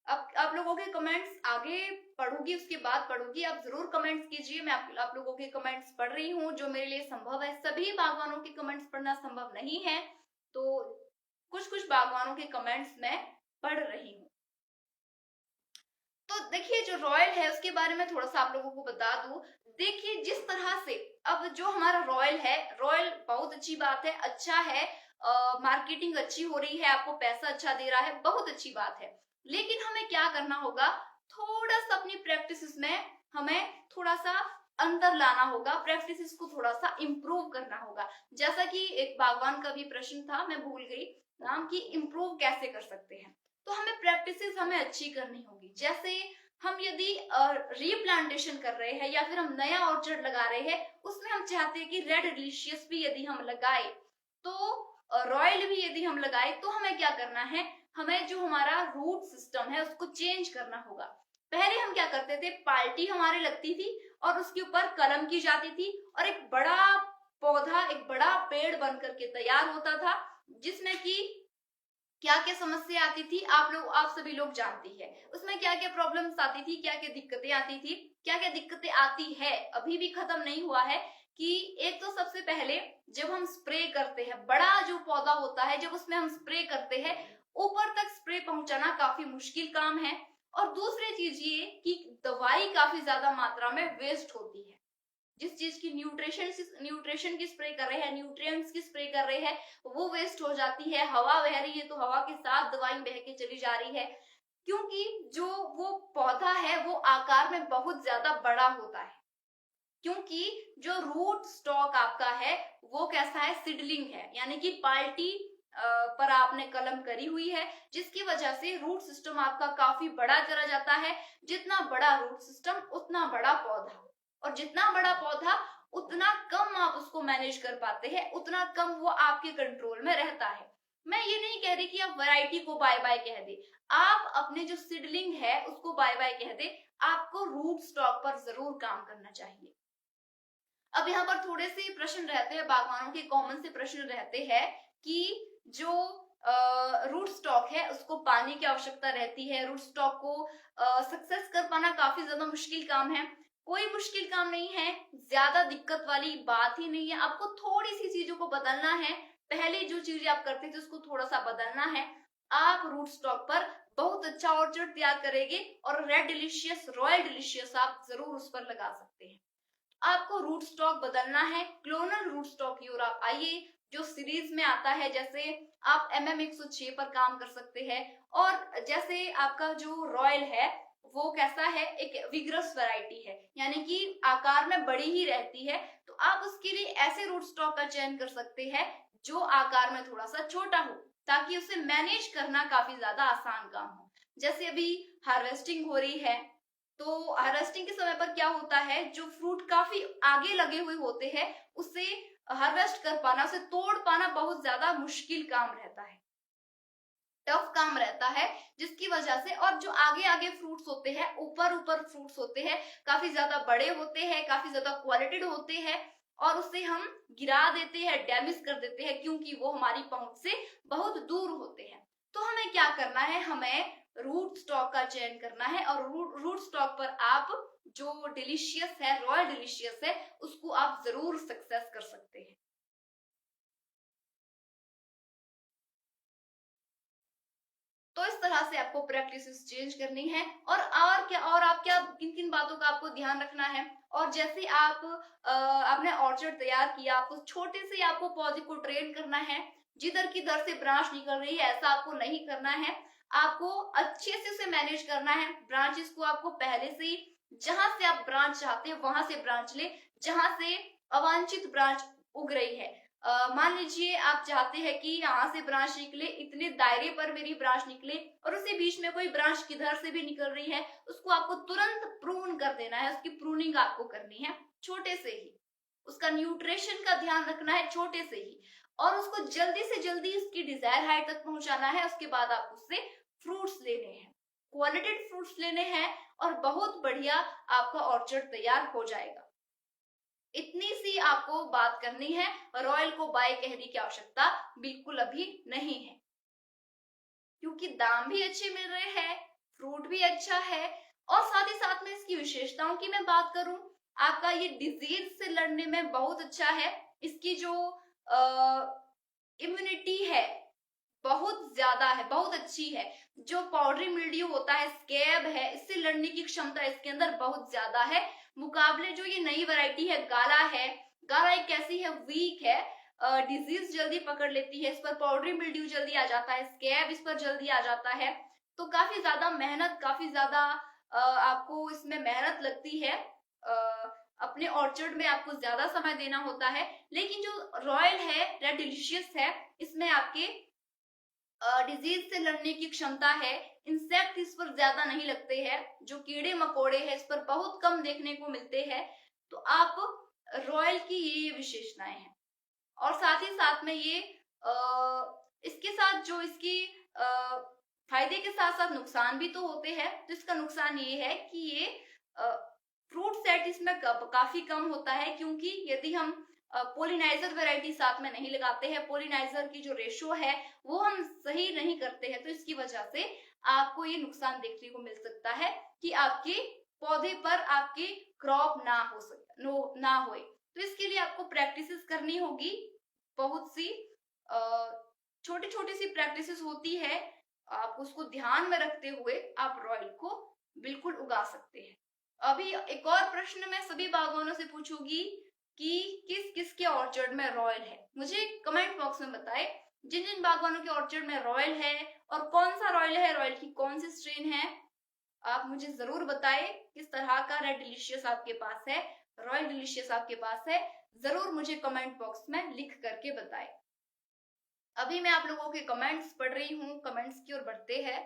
अब आप लोगों के कमेंट्स आगे पढ़ूंगी, उसके बाद पढ़ूंगी, आप जरूर कमेंट्स कीजिए। मैं आप लोगों के कमेंट्स पढ़ रही हूँ जो मेरे लिए संभव है। सभी बागवानों के कमेंट्स पढ़ना संभव नहीं है, तो कुछ कुछ बागवानों के कमेंट्स मैं पढ़ रही हूँ। तो देखिए, जो रॉयल है उसके बारे में थोड़ा सा आप लोगों को बता दूं। देखिए, जिस तरह से अब जो हमारा रॉयल है, रॉयल बहुत अच्छी बात है, अच्छा है, मार्केटिंग अच्छी हो रही है, आपको पैसा अच्छा दे रहा है, बहुत अच्छी बात है। लेकिन हमें क्या करना होगा, थोड़ा सा अपनी प्रैक्टिस में हमें थोड़ा सा अंतर लाना होगा, प्रैक्टिस को थोड़ा सा इम्प्रूव करना होगा। जैसा कि एक बागवान का भी प्रश्न था, मैं भूल गई नाम, की इम्प्रूव कैसे कर सकते हैं। तो हमें प्रैक्टिसेस हमें अच्छी करनी होगी। जैसे हम यदि रीप्लांटेशन कर रहे हैं या फिर हम नया ऑर्चर्ड लगा रहे हैं, उसमें हम चाहते हैं कि रेड डिलीशियस भी यदि हम लगाए, तो रॉयल भी यदि हम लगाए, तो हमें क्या करना है, हमें जो हमारा रूट सिस्टम है उसको चेंज करना होगा। पहले हम क्या करते थे, पार्टी हमारे लगती थी और उसके ऊपर कलम की जाती थी, और एक बड़ा पौधा, एक बड़ा पेड़ बन करके तैयार होता था, जिसमें कि क्या क्या समस्या आती थी, आप सभी लोग जानती है। उसमें क्या क्या प्रॉब्लम्स आती थी, क्या क्या दिक्कतें आती थी, क्या क्या दिक्कतें आती है, अभी भी खत्म नहीं हुआ है। कि एक तो सबसे पहले जब हम स्प्रे करते हैं, बड़ा जो पौधा होता है, जब उसमें हम स्प्रे करते हैं, ऊपर तक स्प्रे पहुंचाना काफी मुश्किल काम है। और दूसरी चीज ये कि दवाई काफी ज्यादा मात्रा में वेस्ट होती है। जिस चीज की न्यूट्रिशन की स्प्रे कर रहे हैं, न्यूट्रिएंट्स की स्प्रे कर रहे हैं, वो वेस्ट हो जाती है। हवा बह रही है तो हवा के साथ दवाई बह के चली जा रही है, क्योंकि जो वो पौधा है वो आकार में बहुत ज्यादा बड़ा होता है। क्योंकि जो रूट स्टॉक आपका है वो कैसा है, सीडलिंग है, यानी कि पार्टी पर आपने कलम करी हुई है, जिसकी वजह से रूट सिस्टम आपका काफी बड़ा चला जाता है। जितना बड़ा रूट सिस्टम उतना बड़ा पौधा, और जितना बड़ा पौधा उतना कम आप उसको मैनेज कर पाते हैं, उतना कम वो आपके कंट्रोल में रहता है। मैं ये नहीं कह रही कि आप वैरायटी को बाय बाय कह दे, आप अपने जो सीडलिंग है उसको बाय बाय कह दे, आपको रूट स्टॉक पर जरूर काम करना चाहिए। अब यहाँ पर थोड़े से प्रश्न रहते हैं, बागवानों के कॉमन से प्रश्न रहते हैं कि जो रूट स्टॉक है उसको पानी की आवश्यकता रहती है, रूट स्टॉक को सक्सेस कर पाना काफी ज्यादा मुश्किल काम है। कोई मुश्किल काम नहीं है, ज्यादा दिक्कत वाली बात ही नहीं है, आपको थोड़ी सी चीजों को बदलना है। पहले जो चीजें आप करते थे उसको थोड़ा सा बदलना है, आप रूट स्टॉक पर बहुत अच्छा ऑर्चर्ड तैयार करेंगे और रेड डिलीशियस, रॉयल डिलीशियस आप जरूर उस पर लगा सकते हैं। आपको रूट स्टॉक बदलना है, क्लोनल रूट स्टॉक की ओर आप आइए, जो सीरीज में आता है। जैसे आप MM106 पर काम कर सकते हैं, और जैसे आपका जो रॉयल है वो कैसा है, एक विग्रस वैरायटी है, यानी कि आकार में बड़ी ही रहती है, तो आप उसके लिए ऐसे रूट स्टॉक का चयन कर सकते हैं जो आकार में थोड़ा सा छोटा हो, ताकि उसे मैनेज करना काफी ज्यादा आसान काम हो। जैसे अभी हार्वेस्टिंग हो रही है, तो हार्वेस्टिंग के समय पर क्या होता है, जो फ्रूट काफी आगे लगे हुए होते हैं उसे हार्वेस्ट कर पाना, उसे तोड़ पाना बहुत ज्यादा मुश्किल काम रहता है, टफ काम रहता है, जिसकी वजह से, और जो आगे आगे फ्रूट्स होते हैं, ऊपर ऊपर फ्रूट्स होते हैं, काफी ज्यादा बड़े होते हैं, काफी ज्यादा क्वालिटेड होते हैं, और उसे हम गिरा देते हैं, डैमेज कर देते हैं, क्योंकि वो हमारी पहुंच से बहुत दूर होते हैं। तो हमें क्या करना है, हमें रूट स्टॉक का चयन करना है, और रूट स्टॉक पर आप जो डिलीशियस है, रॉयल डिलीशियस है, उसको आप जरूर सक्सेस कर सकते हैं। तो इस तरह से आपको प्रैक्टिसेस चेंज करनी है, और क्या, और आप क्या, किन किन बातों का आपको ध्यान रखना है। और जैसे आप आपने ऑर्चर्ड तैयार किया, आपको छोटे से आपको पौधे को ट्रेन करना है, जिधर की दर से ब्रांच निकल रही है ऐसा आपको नहीं करना है, आपको अच्छे से उसे मैनेज करना है। ब्रांचेस को आपको पहले से ही, जहां से आप ब्रांच चाहते हैं वहां से ब्रांच ले, जहां से अवांछित ब्रांच उग रही है। मान लीजिए आप चाहते हैं कि यहाँ से ब्रांच निकले, इतने दायरे पर मेरी ब्रांच निकले, और उसी बीच में कोई ब्रांच किधर से भी निकल रही है, उसको आपको तुरंत प्रून कर देना है, उसकी प्रूनिंग आपको करनी है छोटे से ही, उसका न्यूट्रिशन का ध्यान रखना है छोटे से ही, और उसको जल्दी से जल्दी उसकी डिजायर हाइट तक पहुंचाना है। उसके बाद आप उससे फ्रूट्स लेने हैं, क्वालिटेड फ्रूट्स लेने हैं, और बहुत बढ़िया आपका ऑर्चर्ड तैयार हो जाएगा। इतनी सी आपको बात करनी है, रॉयल को बाय कहने की आवश्यकता बिल्कुल अभी नहीं है, क्योंकि दाम भी अच्छे मिल रहे हैं, फ्रूट भी अच्छा है, और साथ ही साथ में इसकी विशेषताओं की मैं बात करूं, आपका ये डिजीज से लड़ने में बहुत अच्छा है। इसकी जो इम्यूनिटी है बहुत ज्यादा है, बहुत अच्छी है। जो पाउडरी मिल्ड्यू होता है, स्कैब है, इससे लड़ने की क्षमता इसके अंदर बहुत ज्यादा है, मुकाबले जो ये नई वैरायटी है गाला है। गाला एक कैसी है, वीक है, डिजीज जल्दी पकड़ लेती है, इस पर पाउडरी मिल्ड्यू जल्दी आ जाता है, स्कैब इस पर जल्दी आ जाता है, तो काफी ज्यादा मेहनत, काफी ज्यादा आपको इसमें मेहनत लगती है, अपने ऑर्चर्ड में आपको ज्यादा समय देना होता है। लेकिन जो रॉयल है, रेड डिलीशियस है, इसमें आपके डिजीज से लड़ने की क्षमता है, इंसेक्ट इस पर ज्यादा नहीं लगते हैं, जो कीड़े मकोड़े हैं इस पर बहुत कम देखने को मिलते हैं। तो आप रॉयल की ये विशेषताएं हैं, और साथ ही साथ में ये इसके साथ जो इसकी फायदे के साथ साथ नुकसान भी तो होते हैं। तो इसका नुकसान ये है कि ये फ्रूट सेट इसमें काफी कम होता है, क्योंकि यदि हम पोलिनाइजर वैरायटी साथ में नहीं लगाते हैं, पोलिनाइजर की जो रेशो है वो हम सही नहीं करते हैं, तो इसकी वजह से आपको ये नुकसान देखने को मिल सकता है कि आपके पौधे पर आपकी क्रॉप ना हो सके, ना होए। तो इसके लिए आपको प्रैक्टिसेस करनी होगी, बहुत सी छोटी छोटी सी प्रैक्टिसेस होती है, आप उसको ध्यान में रखते हुए आप रॉयल को बिल्कुल उगा सकते हैं। अभी एक और प्रश्न मैं सभी बागवानों से पूछूंगी कि किस किस के ऑर्चर्ड में रॉयल है, मुझे कमेंट बॉक्स में बताएं। जिन जिन बागवानों के ऑर्चर्ड में रॉयल है, और कौन सा रॉयल है, रॉयल की कौन सी स्ट्रेन है, आप मुझे जरूर बताएं। किस तरह का रेड डिलीशियस आपके पास है, रॉयल डिलीशियस आपके पास है, जरूर मुझे कमेंट बॉक्स में लिख करके बताएं। अभी मैं आप लोगों के कमेंट्स पढ़ रही हूँ, कमेंट्स की ओर बढ़ते हैं।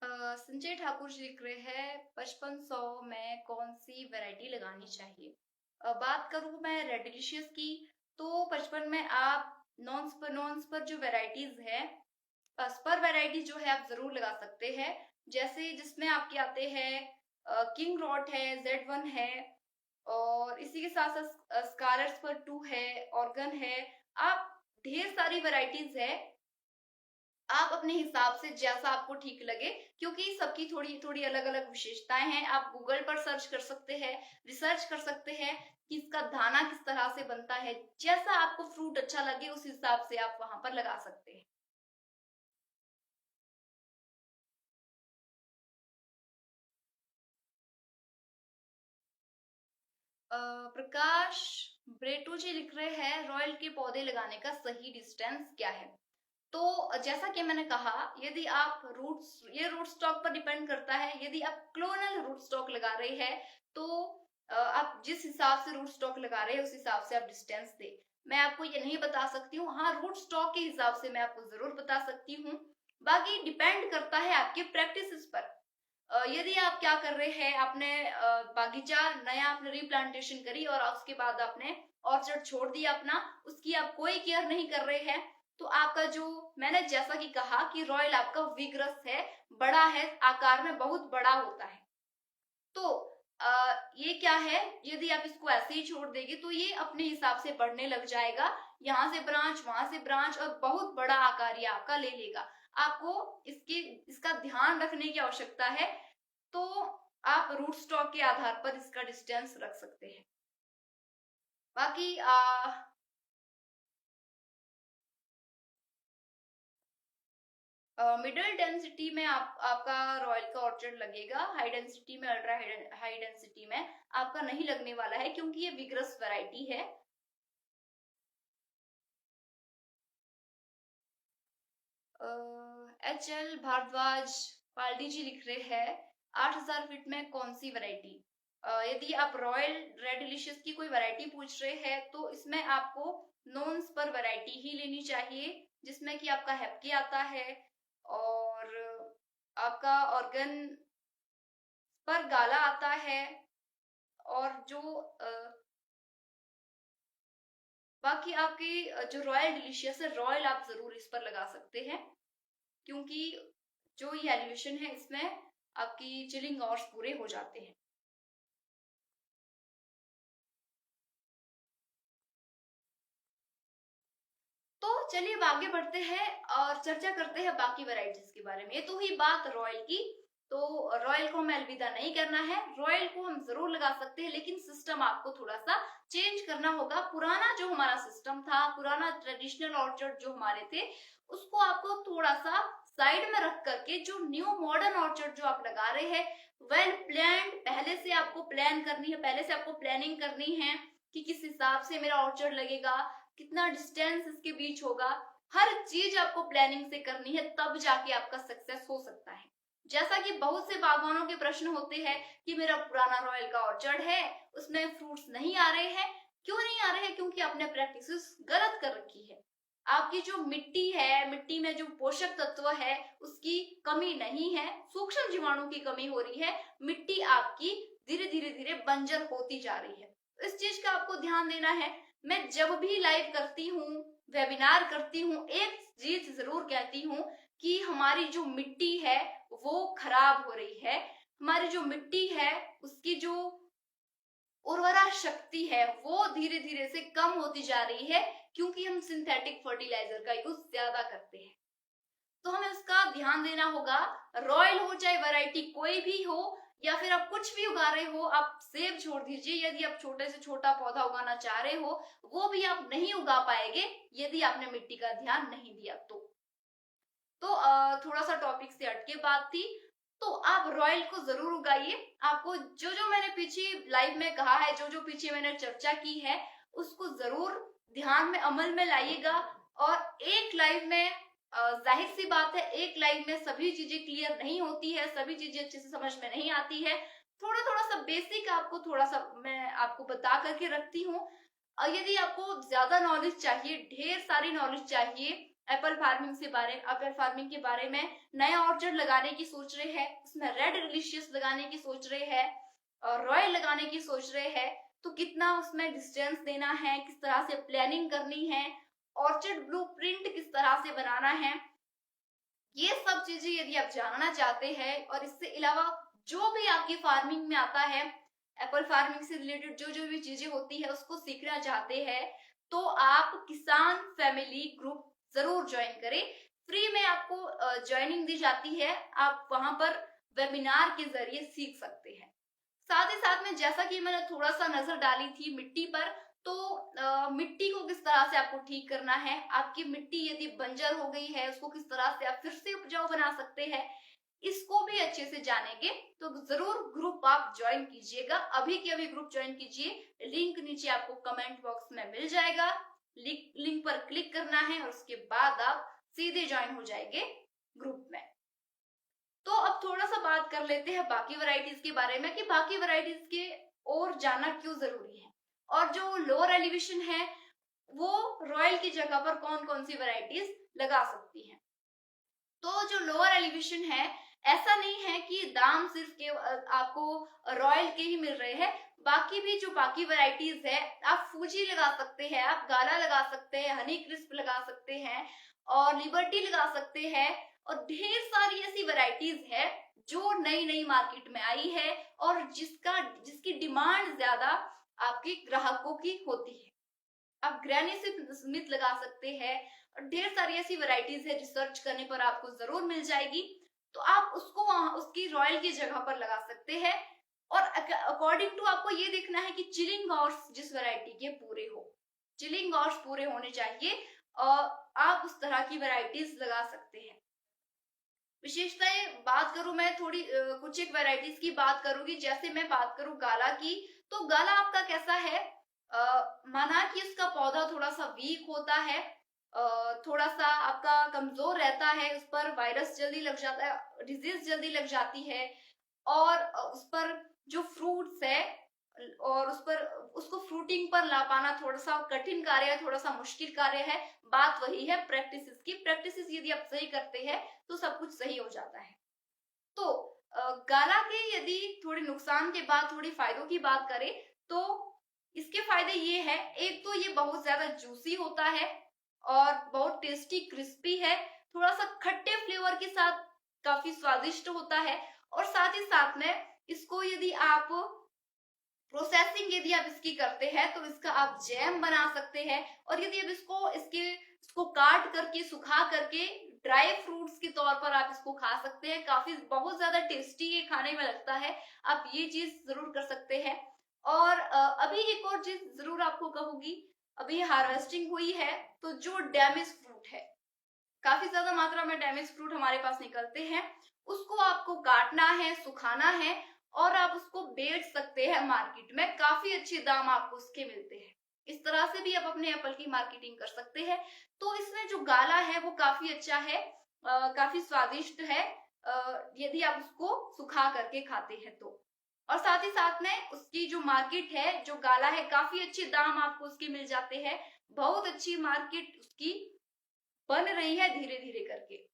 संजय ठाकुर जी लिख रहे हैं 5500 में कौन सी वैरायटी लगानी चाहिए। बात करूं मैं रेड डिलीशियस की, तो 55 में आप नॉन पर जो वैरायटीज है, स्पर वैरायटी जो है आप जरूर लगा सकते हैं। जैसे जिसमें आपके आते हैं किंग रॉट है, Z1 है, और इसी के साथ साथ स्कारलेट स्पर 2 है, ऑर्गन है। आप ढेर सारी वैरायटीज है, आप अपने हिसाब से जैसा आपको ठीक लगे, क्योंकि सबकी थोड़ी थोड़ी अलग अलग विशेषताएं हैं। आप गूगल पर सर्च कर सकते हैं, रिसर्च कर सकते हैं कि इसका दाना किस तरह से बनता है। जैसा आपको फ्रूट अच्छा लगे उस हिसाब से आप वहां पर लगा सकते हैं। प्रकाश ब्रेटू जी लिख रहे हैं रॉयल के पौधे लगाने का सही डिस्टेंस क्या है। तो जैसा कि मैंने कहा, यदि आप ये रूट स्टॉक पर डिपेंड करता है। यदि आप क्लोनल रूट स्टॉक लगा रहे हैं तो आप जिस हिसाब से रूट स्टॉक लगा रहे हैं उस हिसाब से आप डिस्टेंस दे। मैं आपको ये नहीं बता सकती हूँ, हाँ रूट स्टॉक के हिसाब से मैं आपको जरूर बता सकती हूँ। बाकी डिपेंड करता है आपके प्रैक्टिसेस पर। यदि आप क्या कर रहे हैं, आपने बागीचा नया आपने रिप्लांटेशन करी और उसके बाद आपने ऑर्चर्ड छोड़ दिया अपना, उसकी आप कोई केयर नहीं कर रहे हैं, तो आपका जो, मैंने जैसा कि कहा कि रॉयल आपका विग्रस है, बड़ा है, आकार में बहुत बड़ा होता है। तो ये क्या है, यदि आप इसको ऐसे ही छोड़ देंगे तो ये अपने हिसाब से बढ़ने लग जाएगा, यहाँ से ब्रांच वहां से ब्रांच, और बहुत बड़ा आकार ये आपका ले लेगा। आपको इसका ध्यान रखने की आवश्यकता है। तो आप रूट स्टॉक के आधार पर इसका डिस्टेंस रख सकते हैं। बाकी मिडिल डेंसिटी में आपका रॉयल का ऑर्चर्ड लगेगा। हाई डेंसिटी में, अल्ट्रा हाई डेंसिटी में आपका नहीं लगने वाला है, क्योंकि ये विग्रस वैरायटी है। HL भारद्वाज पाल्डी जी लिख रहे हैं 8000 फीट में कौन सी वैरायटी। यदि आप रॉयल रेड डिलीशियस की कोई वैरायटी पूछ रहे हैं तो इसमें आपको नॉन स्पर वैरायटी ही लेनी चाहिए, जिसमें कि आपका हैप्की आता है और आपका ऑर्गन पर गाला आता है। और जो बाकी आपकी जो रॉयल डिलीशियस है, रॉयल आप जरूर इस पर लगा सकते हैं, क्योंकि जो ये एलिवेशन है इसमें आपकी चिलिंग आवर्स पूरे हो जाते हैं। तो चलिए अब आगे बढ़ते हैं और चर्चा करते हैं बाकी वैरायटीज के बारे में। ये तो हुई बात रॉयल की। तो रॉयल को हमें अलविदा नहीं करना है, रॉयल को हम जरूर लगा सकते हैं, लेकिन सिस्टम आपको थोड़ा सा चेंज करना होगा। पुराना जो हमारा सिस्टम था, पुराना ट्रेडिशनल ऑर्चर्ड जो हमारे थे, उसको आपको थोड़ा सा साइड में रख करके जो न्यू मॉडर्न ऑर्चर्ड जो आप लगा रहे हैं, वेल प्लान्ड, पहले से आपको प्लान करनी है, पहले से आपको प्लानिंग करनी है कि किस हिसाब से मेरा ऑर्चर्ड लगेगा, कितना डिस्टेंस इसके बीच होगा। हर चीज आपको प्लानिंग से करनी है, तब जाके आपका सक्सेस हो सकता है। जैसा कि बहुत से बागवानों के प्रश्न होते हैं कि मेरा पुराना रॉयल का ऑर्चर्ड है, उसमें फ्रूट्स नहीं आ रहे हैं। क्यों नहीं आ रहे हैं? क्योंकि आपने प्रैक्टिसेस गलत कर रखी है। आपकी जो मिट्टी है, मिट्टी में जो पोषक तत्व है उसकी कमी नहीं है, सूक्ष्म जीवाणु की कमी हो रही है। मिट्टी आपकी धीरे धीरे धीरे बंजर होती जा रही है। इस चीज का आपको ध्यान देना है। मैं जब भी लाइव करती हूँ, वेबिनार करती हूँ, एक चीज जरूर कहती हूँ कि हमारी जो मिट्टी है वो खराब हो रही है। हमारी जो मिट्टी है उसकी जो उर्वरा शक्ति है वो धीरे धीरे से कम होती जा रही है, क्योंकि हम सिंथेटिक फर्टिलाइजर का यूज ज्यादा करते हैं। तो हमें उसका ध्यान देना होगा। रॉयल हो चाहे वैरायटी कोई भी हो, या फिर आप कुछ भी उगा रहे हो, आप सेब छोड़ दीजिए। यदि आप छोटे से छोटा पौधा उगाना चाह रहे हो, वो भी आप नहीं उगा पाएंगे यदि आपने मिट्टी का ध्यान नहीं दिया तो थोड़ा सा टॉपिक से हटके बात थी। तो आप रॉयल को जरूर उगाइए। आपको जो जो मैंने पीछे लाइव में कहा है, जो जो पीछे मैंने चर्चा की है, उसको जरूर ध्यान में अमल में लाइएगा। और एक लाइव में जाहिर सी बात है, एक लाइव में सभी चीजें क्लियर नहीं होती है, सभी चीजें अच्छे से समझ में नहीं आती है। थोड़ा थोड़ा सा बेसिक आपको थोड़ा सा मैं आपको बता करके रखती हूँ। और यदि आपको ज्यादा नॉलेज चाहिए, ढेर सारी नॉलेज चाहिए एप्पल फार्मिंग के बारे में, नया ऑर्चर्ड लगाने की सोच रहे हैं, उसमें रेड डिलीशियस लगाने की सोच रहे हैं और रॉयल लगाने की सोच रहे हैं, तो कितना उसमें डिस्टेंस देना है, किस तरह से प्लानिंग करनी है, ऑर्चर्ड ब्लूप्रिंट किस तरह से बनाना है, ये सब चीजें यदि आप जानना चाहते हैं और इससे अलावा जो भी आपकी फार्मिंग में आता है, एप्पल फार्मिंग से रिलेटेड जो जो भी चीजें होती है उसको सीखना चाहते हैं, तो आप किसान फैमिली ग्रुप जरूर ज्वाइन करें। फ्री में आपको ज्वाइनिंग दी जाती है, आप वहां पर वेबिनार के जरिए सीख सकते हैं। साथ ही साथ में जैसा कि मैंने थोड़ा सा नजर डाली थी मिट्टी पर, तो मिट्टी को किस तरह से आपको ठीक करना है, आपकी मिट्टी यदि बंजर हो गई है उसको किस तरह से आप फिर से उपजाऊ बना सकते हैं, इसको भी अच्छे से जानेंगे। तो जरूर ग्रुप आप ज्वाइन कीजिएगा, अभी के अभी ग्रुप ज्वाइन कीजिए। लिंक नीचे आपको कमेंट बॉक्स में मिल जाएगा, लिंक पर क्लिक करना है और उसके बाद आप सीधे ज्वाइन हो जाएंगे ग्रुप में। तो अब थोड़ा सा बात कर लेते हैं बाकी वैरायटीज के बारे में कि बाकी वैरायटीज के और जानना क्यों जरूरी है, और जो लोअर एलिवेशन है वो रॉयल की जगह पर कौन कौन सी वैरायटीज लगा सकती हैं। तो जो लोअर एलिवेशन है, ऐसा नहीं है कि दाम सिर्फ के आपको रॉयल के ही मिल रहे हैं, बाकी भी जो बाकी वैरायटीज है, आप फूजी लगा सकते हैं, आप गाला लगा सकते हैं, हनी क्रिस्प लगा सकते हैं और लिबर्टी लगा सकते हैं, और ढेर सारी ऐसी वैरायटीज है जो नई नई मार्केट में आई है और जिसकी डिमांड ज्यादा आपके ग्राहकों की होती है। आप ग्रैनी स्मिथ लगा सकते हैं और ढेर सारी ऐसी वैरायटीज है, रिसर्च करने पर आपको जरूर मिल जाएगी, तो आप उसको वहां उसकी रॉयल की जगह पर लगा सकते हैं। और अकॉर्डिंग टू आपको ये देखना है कि चिलिंग आवर्स जिस वैरायटी के पूरे हो, चिलिंग आवर्स पूरे होने चाहिए और आप उस तरह की वैरायटीज लगा सकते हैं। विशेषताएं बात करूं मैं थोड़ी कुछ एक वैरायटीज की बात करूंगी। जैसे मैं बात करूं गाला की, तो गाला आपका कैसा है, माना कि उसका पौधा थोड़ा सा वीक होता है, थोड़ा सा आपका कमजोर रहता है, उस पर वायरस जल्दी लग जाता है, डिजीज जल्दी लग जाती है, और उस पर जो फ्रूट्स है और उस पर उसको फ्रूटिंग पर ला पाना थोड़ा सा कठिन कार्य है, थोड़ा सा मुश्किल कार्य है। बात वही है प्रैक्टिस की, प्रैक्टिस यदि आप सही करते हैं तो सब कुछ सही हो जाता है। तो गाला के यदि थोड़े नुकसान के बाद थोड़ी फायदों की बात करें, तो इसके फायदे ये है, एक तो ये बहुत ज्यादा जूसी होता है और बहुत टेस्टी क्रिस्पी है, थोड़ा सा खट्टे फ्लेवर के साथ काफी स्वादिष्ट होता है, और साथ ही साथ में इसको यदि आप प्रोसेसिंग यदि आप इसकी करते हैं तो इसका आप जैम बना सकते हैं, और यदि आप इसको काट करके सुखा करके ड्राई फ्रूट्स के तौर पर आप इसको खा सकते हैं, काफी बहुत ज्यादा टेस्टी ये खाने में लगता है, आप ये चीज जरूर कर सकते हैं। और अभी एक और चीज जरूर आपको कहूंगी, अभी हार्वेस्टिंग हुई है तो जो डैमेज फ्रूट है, काफी ज्यादा मात्रा में डैमेज फ्रूट हमारे पास निकलते हैं, उसको आपको काटना है, सुखाना है और आप उसको बेच सकते हैं मार्केट में, काफी अच्छे दाम आपको उसके मिलते हैं। इस तरह से भी आप अपने एप्पल की मार्केटिंग कर सकते हैं। तो इसमें जो गाला है वो काफी अच्छा है, काफी स्वादिष्ट है, यदि आप उसको सुखा करके खाते हैं तो। और साथ ही साथ में उसकी जो मार्केट है, जो गाला है, काफी अच्छे दाम आपको उसके मिल जाते हैं, बहुत अच्छी मार्केट उसकी बन रही है धीरे धीरे करके।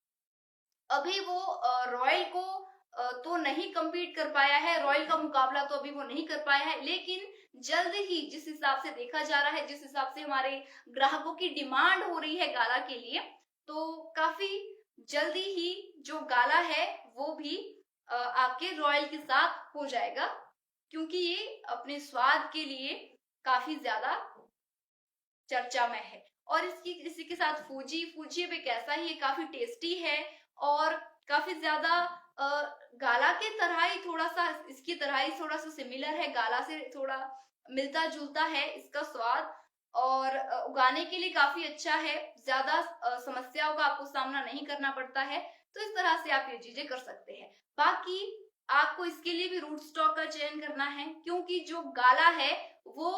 अभी वो रॉयल को तो नहीं कम्पीट कर पाया है, रॉयल का मुकाबला तो अभी वो नहीं कर पाया है, लेकिन जल्द ही जिस हिसाब से देखा जा रहा है, जिस हिसाब से हमारे ग्राहकों की डिमांड हो रही है गाला के लिए, तो काफी जल्दी ही जो गाला है वो भी आपके रॉयल के साथ हो जाएगा, क्योंकि ये अपने स्वाद के लिए काफी ज्यादा चर्चा में है। और इसी के साथ फूजी भी कैसा ही है, काफी टेस्टी है और काफी ज्यादा गाला के तरह ही, थोड़ा सा इसकी तरह ही थोड़ा सा सिमिलर है, गाला से थोड़ा मिलता जुलता है इसका स्वाद, और उगाने के लिए काफी अच्छा है, ज्यादा समस्याओं का आपको सामना नहीं करना पड़ता है। तो इस तरह से आप ये चीजें कर सकते हैं। बाकी आपको इसके लिए भी रूट स्टॉक का चयन करना है, क्योंकि जो गाला है वो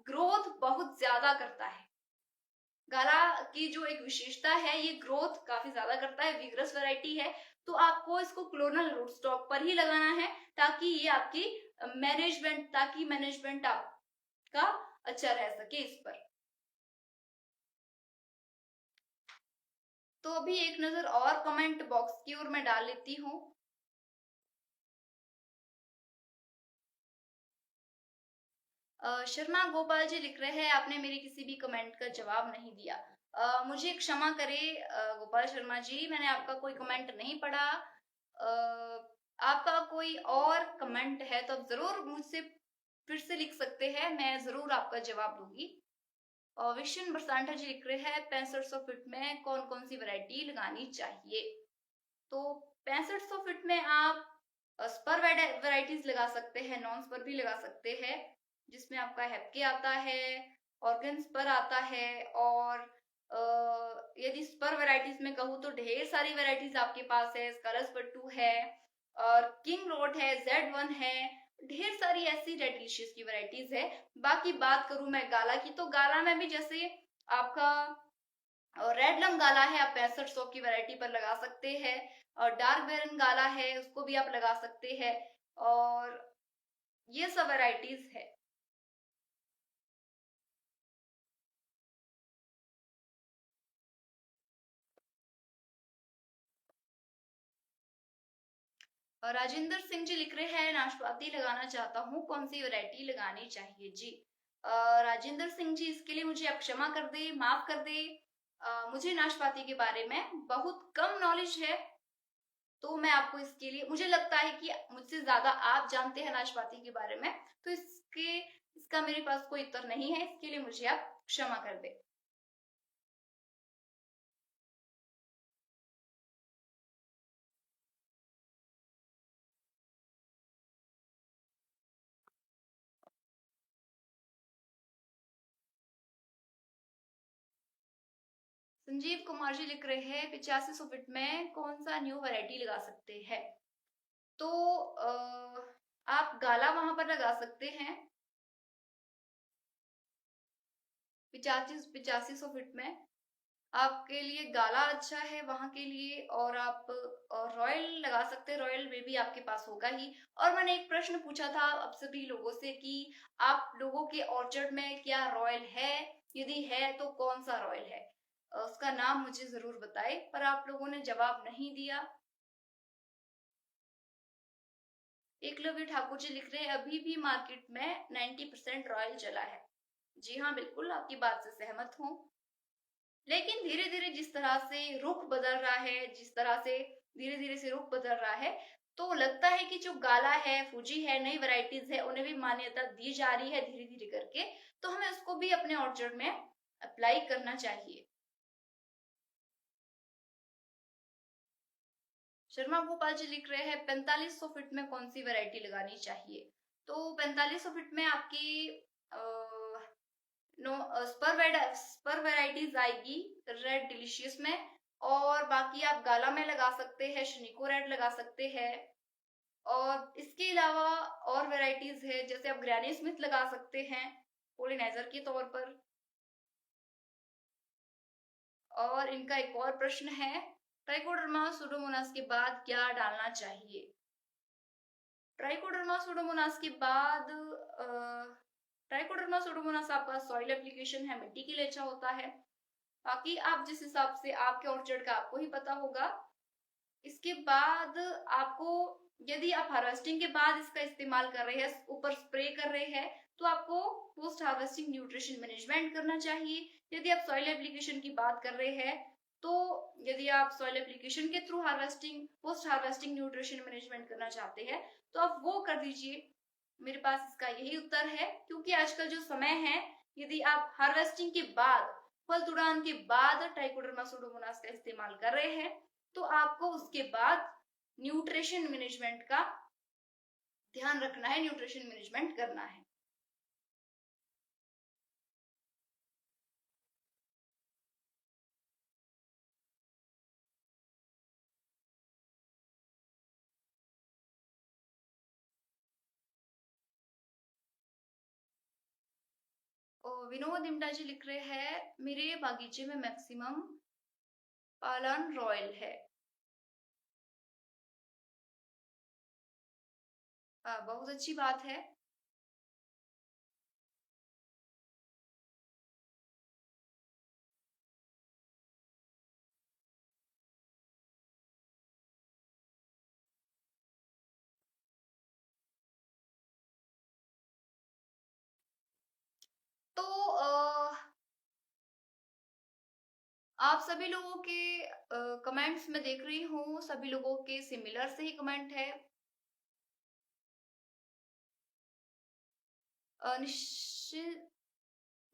ग्रोथ बहुत ज्यादा करता है। गाला की जो एक विशेषता है, ये ग्रोथ काफी ज्यादा करता है, विग्रस वैरायटी है, तो आपको इसको क्लोनल रूट स्टॉक पर ही लगाना है, ताकि ये आपकी मैनेजमेंट आपका अच्छा रह सके इस पर। तो अभी एक नजर और कमेंट बॉक्स की ओर मैं डाल लेती हूँ। शर्मा गोपाल जी लिख रहे हैं, आपने मेरे किसी भी कमेंट का जवाब नहीं दिया। मुझे क्षमा करें गोपाल शर्मा जी, मैंने आपका कोई कमेंट नहीं पढ़ा। आपका कोई और कमेंट है तो आप जरूर मुझसे फिर से लिख सकते हैं, मैं जरूर आपका जवाब दूंगी। विशन बरसांठा जी लिख रहे हैं 6500 फीट में कौन कौन सी वैरायटी लगानी चाहिए। तो 6500 फीट में आप स्पर वैरायटीज लगा सकते हैं, नॉन स्पर भी लगा सकते हैं, जिसमें आपका हेप्के आता है, ऑर्गन स्पर आता है, और यदि स्पर वैरायटीज में कहूँ तो ढेर सारी वैरायटीज आपके पास है। स्कारस पर 2 है, और किंग रोड है, Z1 है, ढेर सारी ऐसी रेड डिलीशियस की वैरायटीज है। बाकी बात करूं मैं गाला की, तो गाला में भी जैसे आपका और रेड लम गाला है, आप 6500 की वैरायटी पर लगा सकते हैं। और डार्क बेरन गाला है, उसको भी आप लगा सकते हैं। और ये सब वैरायटीज है। और राजेंद्र सिंह जी लिख रहे हैं नाशपाती लगाना चाहता हूँ, कौन सी वैरायटी लगानी चाहिए जी। राजेंद्र सिंह जी, इसके लिए मुझे आप क्षमा कर दे, माफ कर दे। मुझे नाशपाती के बारे में बहुत कम नॉलेज है, तो मैं आपको इसके लिए, मुझे लगता है कि मुझसे ज्यादा आप जानते हैं नाशपाती के बारे में, तो इसका मेरे पास कोई उत्तर नहीं है, इसके लिए मुझे आप क्षमा कर दे। संजीव कुमार जी लिख रहे हैं 8500 फीट में कौन सा न्यू वैरायटी लगा सकते हैं। तो आप गाला वहां पर लगा सकते हैं 8500 फीट में, आपके लिए गाला अच्छा है वहां के लिए। और आप रॉयल लगा सकते हैं, रॉयल में भी आपके पास होगा ही। और मैंने एक प्रश्न पूछा था आप सभी लोगों से कि आप लोगों के ऑर्चर्ड में क्या रॉयल है, यदि है तो कौन सा रॉयल है, उसका नाम मुझे जरूर बताएं, पर आप लोगों ने जवाब नहीं दिया। एकलव्य ठाकुर जी लिख रहे हैं अभी भी मार्केट में 90% रॉयल चला है। जी हाँ, बिल्कुल आपकी बात से सहमत हूँ। लेकिन धीरे धीरे जिस तरह से रुख बदल रहा है, जिस तरह से धीरे धीरे से रुख बदल रहा है, तो लगता है कि जो गाला है, फूजी है, नई वैरायटीज है, उन्हें भी मान्यता दी जा रही है धीरे धीरे करके। तो हमें उसको भी अपने ऑर्चर्ड में अप्लाई करना चाहिए। शर्मा गोपाल जी लिख रहे हैं 4500 फीट में कौन सी वैरायटी लगानी चाहिए। तो 4500 फीट में आपकी नो स्पर वैरायटीज आएगी रेड डिलीशियस में। और बाकी आप गाला में लगा सकते हैं, शनिको रेड लगा सकते हैं। और इसके अलावा और वैरायटीज है, जैसे आप ग्रैनी स्मिथ लगा सकते हैं पोलिनाइजर के तौर पर। और इनका एक और प्रश्न है, ट्राइकोडर्मा सुडोमोनास के बाद क्या डालना चाहिए। ट्राइकोडर्मा सुडोमोनास के बाद ट्राइकोडर्मा सुडोमोनास आपका सॉइल एप्लीकेशन है, मिट्टी के लिए अच्छा होता है। बाकी आप जिस हिसाब से आपके ऑर्चर्ड का आपको ही पता होगा। इसके बाद आपको, यदि आप हार्वेस्टिंग के बाद इसका इस्तेमाल कर रहे हैं, ऊपर स्प्रे कर रहे हैं, तो आपको पोस्ट हार्वेस्टिंग न्यूट्रिशन मैनेजमेंट करना चाहिए। यदि आप सॉइल एप्लीकेशन की बात कर रहे हैं, तो यदि आप सॉइल एप्लीकेशन के through harvesting, post harvesting nutrition management करना चाहते हैं, तो आप वो कर दीजिए। मेरे पास इसका यही उत्तर है, क्योंकि आजकल जो समय है, यदि आप हार्वेस्टिंग के बाद, फल तुड़ान के बाद ट्राइकोडर्मा सुडोमोनास का इस्तेमाल कर रहे हैं, तो आपको उसके बाद न्यूट्रिशन मैनेजमेंट का ध्यान रखना है, न्यूट्रिशन मैनेजमेंट करना है। और विनोद इमडा जी लिख रहे हैं मेरे बागीचे में मैक्सिमम पालन रॉयल है। बहुत अच्छी बात है। आप सभी लोगों के कमेंट्स में देख रही हूँ, सभी लोगों के सिमिलर से ही कमेंट है। निश्चित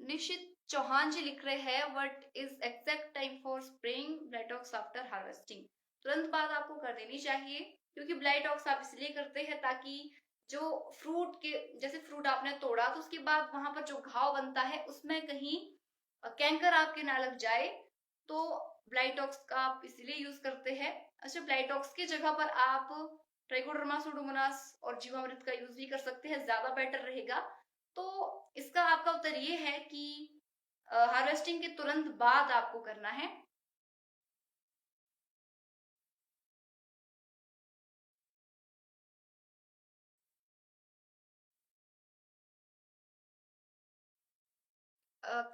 निशित चौहान जी लिख रहे हैं, what is exact time for spraying Blitox after harvesting. तुरंत बाद आपको कर देनी चाहिए, क्योंकि ब्लाइटॉक्स आप इसलिए करते हैं ताकि जो फ्रूट के, जैसे फ्रूट आपने तोड़ा तो उसके बाद वहां पर जो घाव बनता है उसमें कहीं कैंकर आपके ना लग जाए, तो ब्लाइटॉक्स का आप इसलिए यूज करते हैं। अच्छा, ब्लाइटॉक्स की जगह पर आप ट्राइकोडर्मा सुडोमोनास और जीवामृत का यूज भी कर सकते हैं, ज्यादा बेटर रहेगा। तो इसका आपका उत्तर ये है कि हार्वेस्टिंग के तुरंत बाद आपको करना है।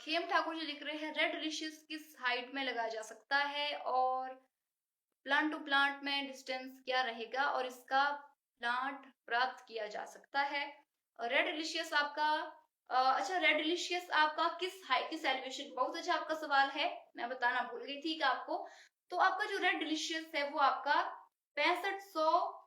खेम ठाकुर जी लिख रहे हैं, रेड डिलीशियस किस हाइट में लगाया जा सकता है और प्लांट टू प्लांट में डिस्टेंस क्या रहेगा और इसका प्लांट प्राप्त किया जा सकता है। रेड डिलीशियस आपका अच्छा, रेड डिलीशियस आपका किस हाइट, किस एलिवेशन, बहुत अच्छा आपका सवाल है, मैं बताना भूल गई थी कि आपको। तो आपका जो रेड डिलीशियस है वो आपका 6500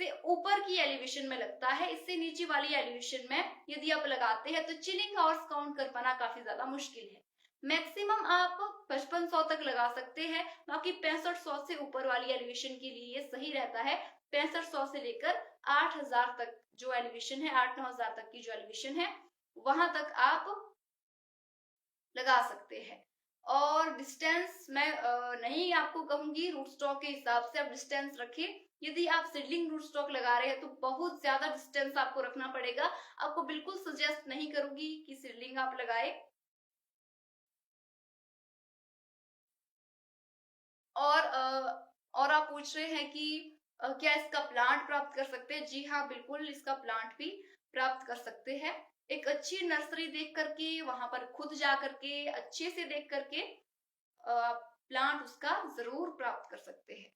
से ऊपर की एलिवेशन में लगता है। इससे नीचे वाली एलिवेशन में यदि आप लगाते हैं तो चिलिंग आवर्स काउंट कर पाना काफी ज्यादा मुश्किल है। मैक्सिमम आप 5500 तक लगा सकते हैं, बाकी 6500 से ऊपर वाली एलिवेशन के लिए ये सही रहता है। 6500 से लेकर 8000 तक जो एलिवेशन है, 8-9 हजार तक की जो एलिवेशन है, वहां तक आप लगा सकते हैं। और डिस्टेंस मैं नहीं आपको कहूंगी, रूट स्टॉक के हिसाब से आप डिस्टेंस रखें। यदि आप सीडलिंग रूट स्टॉक लगा रहे हैं तो बहुत ज्यादा डिस्टेंस आपको रखना पड़ेगा। आपको बिल्कुल सजेस्ट नहीं करूंगी कि सीडलिंग आप लगाए। और आप पूछ रहे हैं कि क्या इसका प्लांट प्राप्त कर सकते हैं। जी हाँ, बिल्कुल इसका प्लांट भी प्राप्त कर सकते हैं। एक अच्छी नर्सरी देख करके, वहां पर खुद जा करके अच्छे से देख करके प्लांट उसका जरूर प्राप्त कर सकते हैं।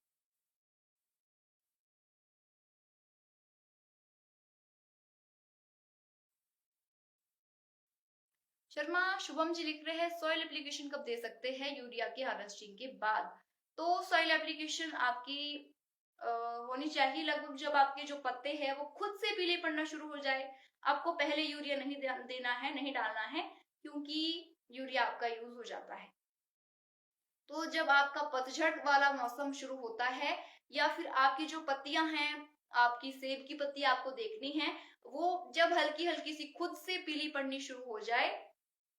शर्मा शुभम जी लिख रहे हैं, सॉइल एप्लीकेशन कब दे सकते हैं यूरिया की हार्वेस्टिंग के बाद। तो सॉइल एप्लीकेशन आपकी होनी चाहिए लगभग जब आपके जो पत्ते हैं वो खुद से पीले पड़ना शुरू हो जाए। आपको पहले यूरिया नहीं देना है, नहीं डालना है, क्योंकि यूरिया आपका यूज हो जाता है। तो जब आपका पतझड़ वाला मौसम शुरू होता है, या फिर आपकी जो पत्तियां हैं, आपकी सेब की पत्ती आपको देखनी है, वो जब हल्की हल्की सी खुद से पीली पड़नी शुरू हो जाए,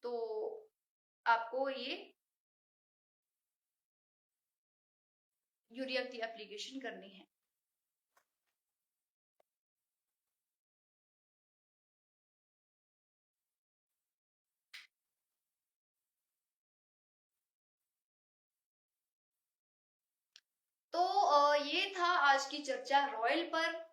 तो आपको ये यूरिया की एप्लीकेशन करनी है। तो ये था आज की चर्चा रॉयल पर।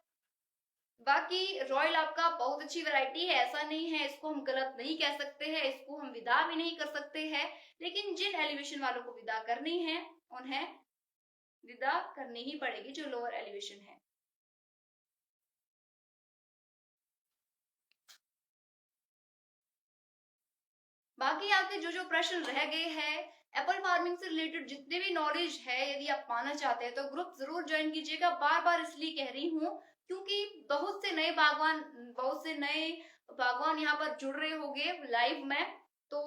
बाकी रॉयल आपका बहुत अच्छी वैरायटी है, ऐसा नहीं है, इसको हम गलत नहीं कह सकते हैं, इसको हम विदा भी नहीं कर सकते हैं। लेकिन जिन एलिवेशन वालों को विदा करनी है उन्हें विदा करनी ही पड़ेगी, जो लोअर एलिवेशन है। बाकी आपके जो जो प्रश्न रह गए हैं एप्पल फार्मिंग से रिलेटेड, जितने भी नॉलेज है, यदि आप पाना चाहते हैं तो ग्रुप जरूर ज्वाइन कीजिएगा। बार बार इसलिए कह रही हूँ क्योंकि बहुत से नए बागवान यहाँ पर जुड़ रहे होंगे लाइव में, तो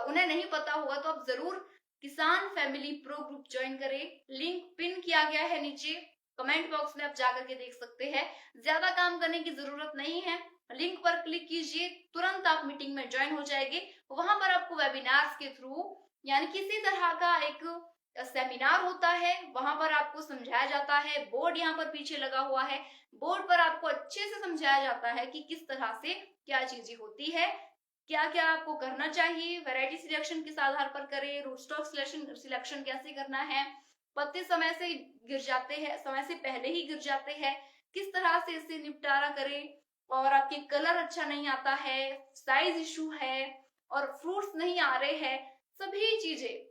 उन्हें नहीं पता होगा, तो आप जरूर किसान फैमिली प्रो ग्रुप ज्वाइन करें। लिंक पिन किया गया है नीचे कमेंट बॉक्स में, आप जाकर के देख सकते हैं। ज्यादा काम करने की जरूरत नहीं है, लिंक पर क्लिक कीजिए, तुरंत आप मीटिंग में ज्वाइन हो जाएंगे। वहां पर आपको वेबिनार्स के थ्रू, यानी किसी तरह का एक सेमिनार होता है, वहां पर आपको समझाया जाता है। बोर्ड यहाँ पर पीछे लगा हुआ है, बोर्ड पर आपको अच्छे से समझाया जाता है कि किस तरह से क्या चीजें होती है, क्या क्या आपको करना चाहिए, वैरायटी सिलेक्शन किस आधार पर करें, रूट स्टॉक सिलेक्शन कैसे करना है, पत्ते समय से गिर जाते हैं, समय से पहले ही गिर जाते हैं, किस तरह से इसे निपटारा करें, और आपके कलर अच्छा नहीं आता है, साइज इशू है और फ्रूट्स नहीं आ रहे हैं, सभी चीजें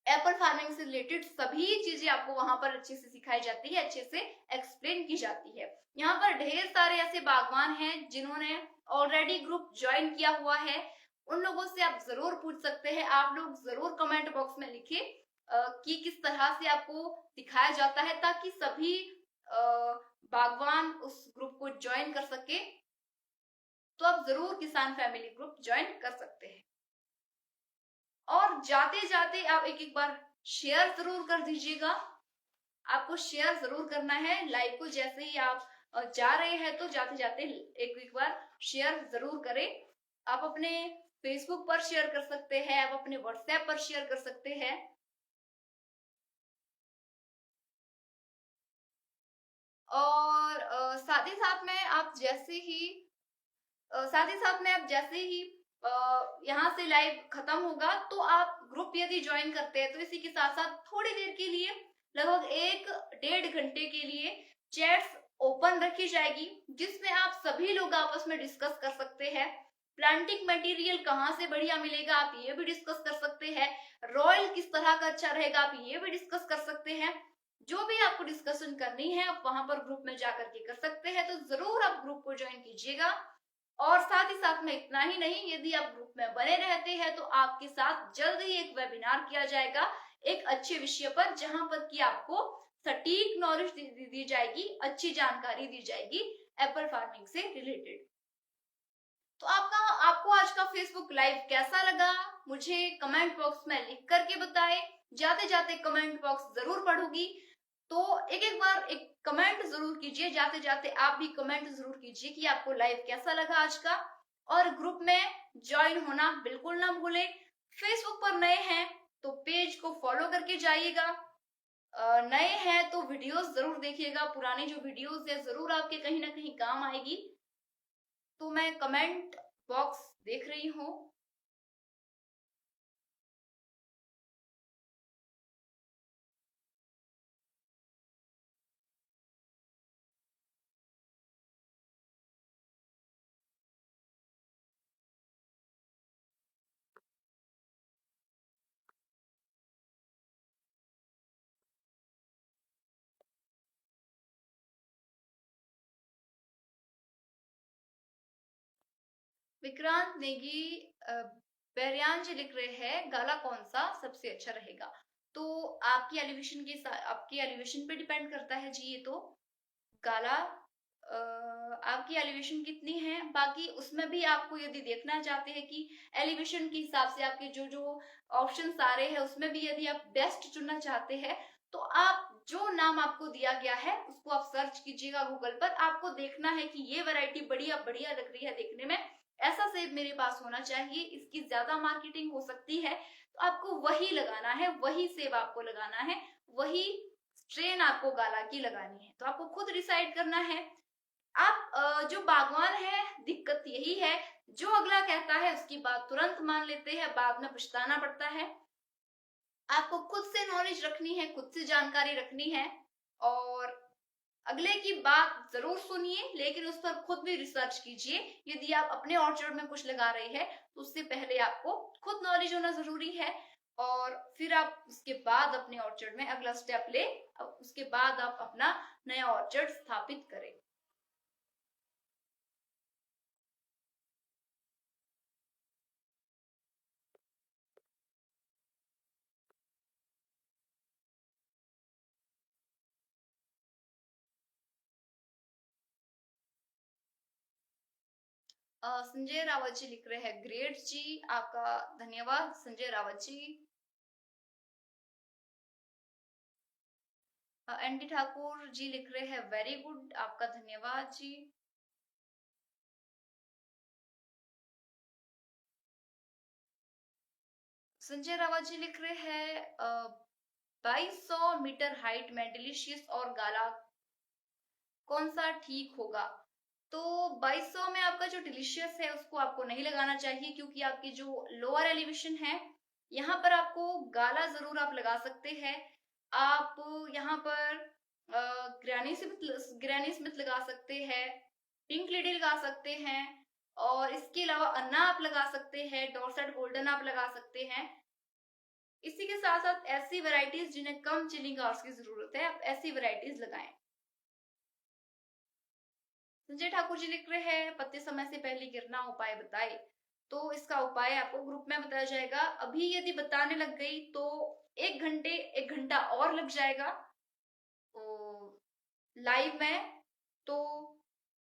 एप्पल फार्मिंग से रिलेटेड सभी चीजें आपको वहां पर अच्छे से सिखाई जाती है, अच्छे से एक्सप्लेन की जाती है। यहाँ पर ढेर सारे ऐसे बागवान हैं जिन्होंने ऑलरेडी ग्रुप ज्वाइन किया हुआ है, उन लोगों से आप जरूर पूछ सकते हैं। आप लोग जरूर कमेंट बॉक्स में लिखे कि किस तरह से आपको सिखाया जाता है, ताकि सभी बागवान उस ग्रुप को ज्वाइन कर सके। तो आप जरूर किसान फैमिली ग्रुप ज्वाइन कर सकते हैं। और जाते जाते आप एक एक बार शेयर जरूर कर दीजिएगा। आपको शेयर जरूर करना है। लाइव को जैसे ही आप जा रहे हैं तो जाते जाते एक एक बार शेयर जरूर करें। आप अपने फेसबुक पर शेयर कर सकते हैं, आप अपने व्हाट्सएप पर शेयर कर सकते हैं। और साथ ही साथ में आप जैसे ही यहाँ से लाइव खत्म होगा तो आप ग्रुप यदि ज्वाइन करते हैं तो इसी के साथ साथ थोड़ी देर के लिए, लगभग 1-1.5 घंटे के लिए चैट्स ओपन रखी जाएगी, जिसमें आप सभी लोग आपस में डिस्कस कर सकते हैं। प्लांटिंग मटेरियल कहाँ से बढ़िया मिलेगा आप ये भी डिस्कस कर सकते हैं। रॉयल किस तरह का अच्छा रहेगा आप ये भी डिस्कस कर सकते हैं। जो भी आपको डिस्कशन करनी है आप वहां पर ग्रुप में जाकर के कर सकते हैं। तो जरूर आप ग्रुप को ज्वाइन कीजिएगा। और साथ ही साथ में इतना ही नहीं, यदि आप ग्रुप में बने रहते हैं तो आपके साथ जल्द ही एक वेबिनार किया जाएगा एक अच्छे विषय पर, जहां पर कि आपको सटीक नॉलेज दी जाएगी, अच्छी जानकारी दी जाएगी एप्पल फार्मिंग से रिलेटेड। तो आपको आज का फेसबुक लाइव कैसा लगा मुझे कमेंट बॉक्स में लिख करके बताएं। जाते जाते कमेंट बॉक्स जरूर पढ़ूंगी, तो एक एक बार एक कमेंट जरूर कीजिए। जाते जाते आप भी कमेंट जरूर कीजिए कि आपको लाइव कैसा लगा आज का। और ग्रुप में ज्वाइन होना बिल्कुल ना भूले। फेसबुक पर नए हैं तो पेज को फॉलो करके जाइएगा। नए हैं तो वीडियोस जरूर देखिएगा। पुरानी जो वीडियोस है जरूर आपके कहीं ना कहीं काम आएगी। तो मैं कमेंट बॉक्स देख रही हूँ। विक्रांत नेगी बेरियान जी लिख रहे हैं गाला कौन सा सबसे अच्छा रहेगा। तो आपकी एलिवेशन पे डिपेंड करता है जी। ये तो गाला आपकी एलिवेशन कितनी है, बाकी उसमें भी आपको यदि देखना चाहते हैं कि एलिवेशन के हिसाब से आपके जो जो ऑप्शंस आ रहे हैं उसमें भी यदि आप बेस्ट चुनना चाहते हैं तो आप जो नाम आपको दिया गया है उसको आप सर्च कीजिएगा गूगल पर। आपको देखना है कि ये वैरायटी बढ़िया बढ़िया लग रही है देखने में, ऐसा सेब मेरे पास होना चाहिए, इसकी ज्यादा मार्केटिंग हो सकती है, तो आपको वही लगाना है, वही सेब आपको लगाना है, वही स्ट्रेन आपको गाला की लगानी है। तो आपको खुद डिसाइड करना है। आप जो बागवान है, दिक्कत यही है, जो अगला कहता है उसकी बात तुरंत मान लेते हैं, बाद में पछताना पड़ता है। आपको खुद से नॉलेज रखनी है, खुद से जानकारी रखनी है, और अगले की बात जरूर सुनिए, लेकिन उस पर खुद भी रिसर्च कीजिए। यदि आप अपने ऑर्चर्ड में कुछ लगा रहे हैं तो उससे पहले आपको खुद नॉलेज होना जरूरी है, और फिर आप उसके बाद अपने ऑर्चर्ड में अगला स्टेप ले, उसके बाद आप अपना नया ऑर्चर्ड स्थापित करें। संजय रावत जी लिख रहे हैं ग्रेट जी, आपका धन्यवाद संजय रावत जी। एनडी ठाकुर जी लिख रहे हैं वेरी गुड, आपका धन्यवाद जी। संजय रावत जी लिख रहे हैं 2200 मीटर हाइट में डिलीशियस और गाला कौन सा ठीक होगा। तो 2200 में आपका जो डिलीशियस है उसको आपको नहीं लगाना चाहिए, क्योंकि आपकी जो लोअर एलिवेशन है यहाँ पर आपको गाला जरूर आप लगा सकते हैं। आप यहाँ पर ग्रैनी स्मिथ लगा सकते हैं, पिंक लेडी लगा सकते हैं, और इसके अलावा अन्ना आप लगा सकते हैं, डॉर्सेट गोल्डन आप लगा सकते हैं। इसी के साथ साथ ऐसी वैरायटीज जिन्हें कम चिलिंग आवर्स की जरूरत है, आप ऐसी वैरायटीज लगाएं। संजय ठाकुर जी लिख रहे हैं पत्ते समय से पहले गिरना उपाय बताए। तो इसका उपाय आपको ग्रुप में बताया जाएगा। अभी यदि बताने लग गई तो 1 घंटा और लग जाएगा तो लाइव में। तो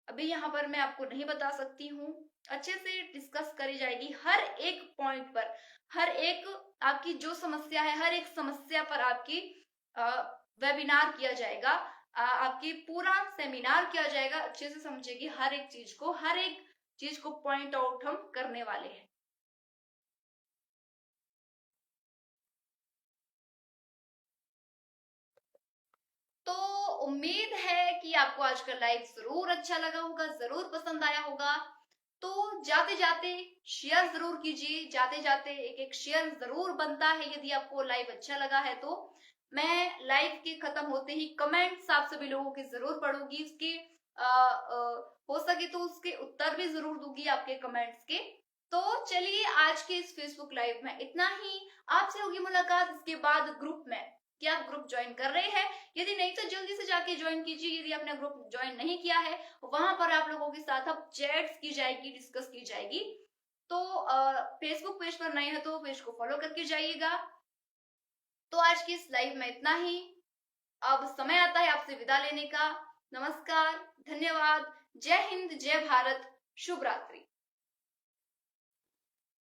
अभी यहाँ पर मैं आपको नहीं बता सकती हूँ। अच्छे से डिस्कस करी जाएगी हर एक पॉइंट पर, हर एक आपकी जो समस्या है, हर एक समस्या पर आपकी वेबिनार किया जाएगा, आपकी पूरा सेमिनार किया जाएगा। अच्छे से समझेगी हर एक चीज को, हर एक चीज को पॉइंट आउट हम करने वाले हैं। तो उम्मीद है कि आपको आज का लाइव जरूर अच्छा लगा होगा, जरूर पसंद आया होगा। तो जाते जाते शेयर जरूर कीजिए, जाते जाते एक एक शेयर जरूर बनता है यदि आपको लाइव अच्छा लगा है तो। मैं लाइव के खत्म होते ही कमेंट्स आप सभी लोगों के जरूर पढ़ूंगी, उसके हो सके तो उसके उत्तर भी जरूर दूंगी आपके कमेंट्स के। तो चलिए आज के इस फेसबुक लाइव में इतना ही। आपसे होगी मुलाकात इसके बाद ग्रुप में। क्या आप ग्रुप ज्वाइन कर रहे हैं? यदि नहीं तो जल्दी से जाके ज्वाइन कीजिए। यदि आपने ग्रुप ज्वाइन नहीं किया है, वहां पर आप लोगों के साथ अब चैट्स की जाएगी, डिस्कस की जाएगी। तो फेसबुक पेज पर नए हैं तो पेज को फॉलो करके जाइएगा। तो आज की इस लाइव में इतना ही। अब समय आता है आपसे विदा लेने का। नमस्कार, धन्यवाद, जय हिंद, जय भारत, शुभ रात्रि।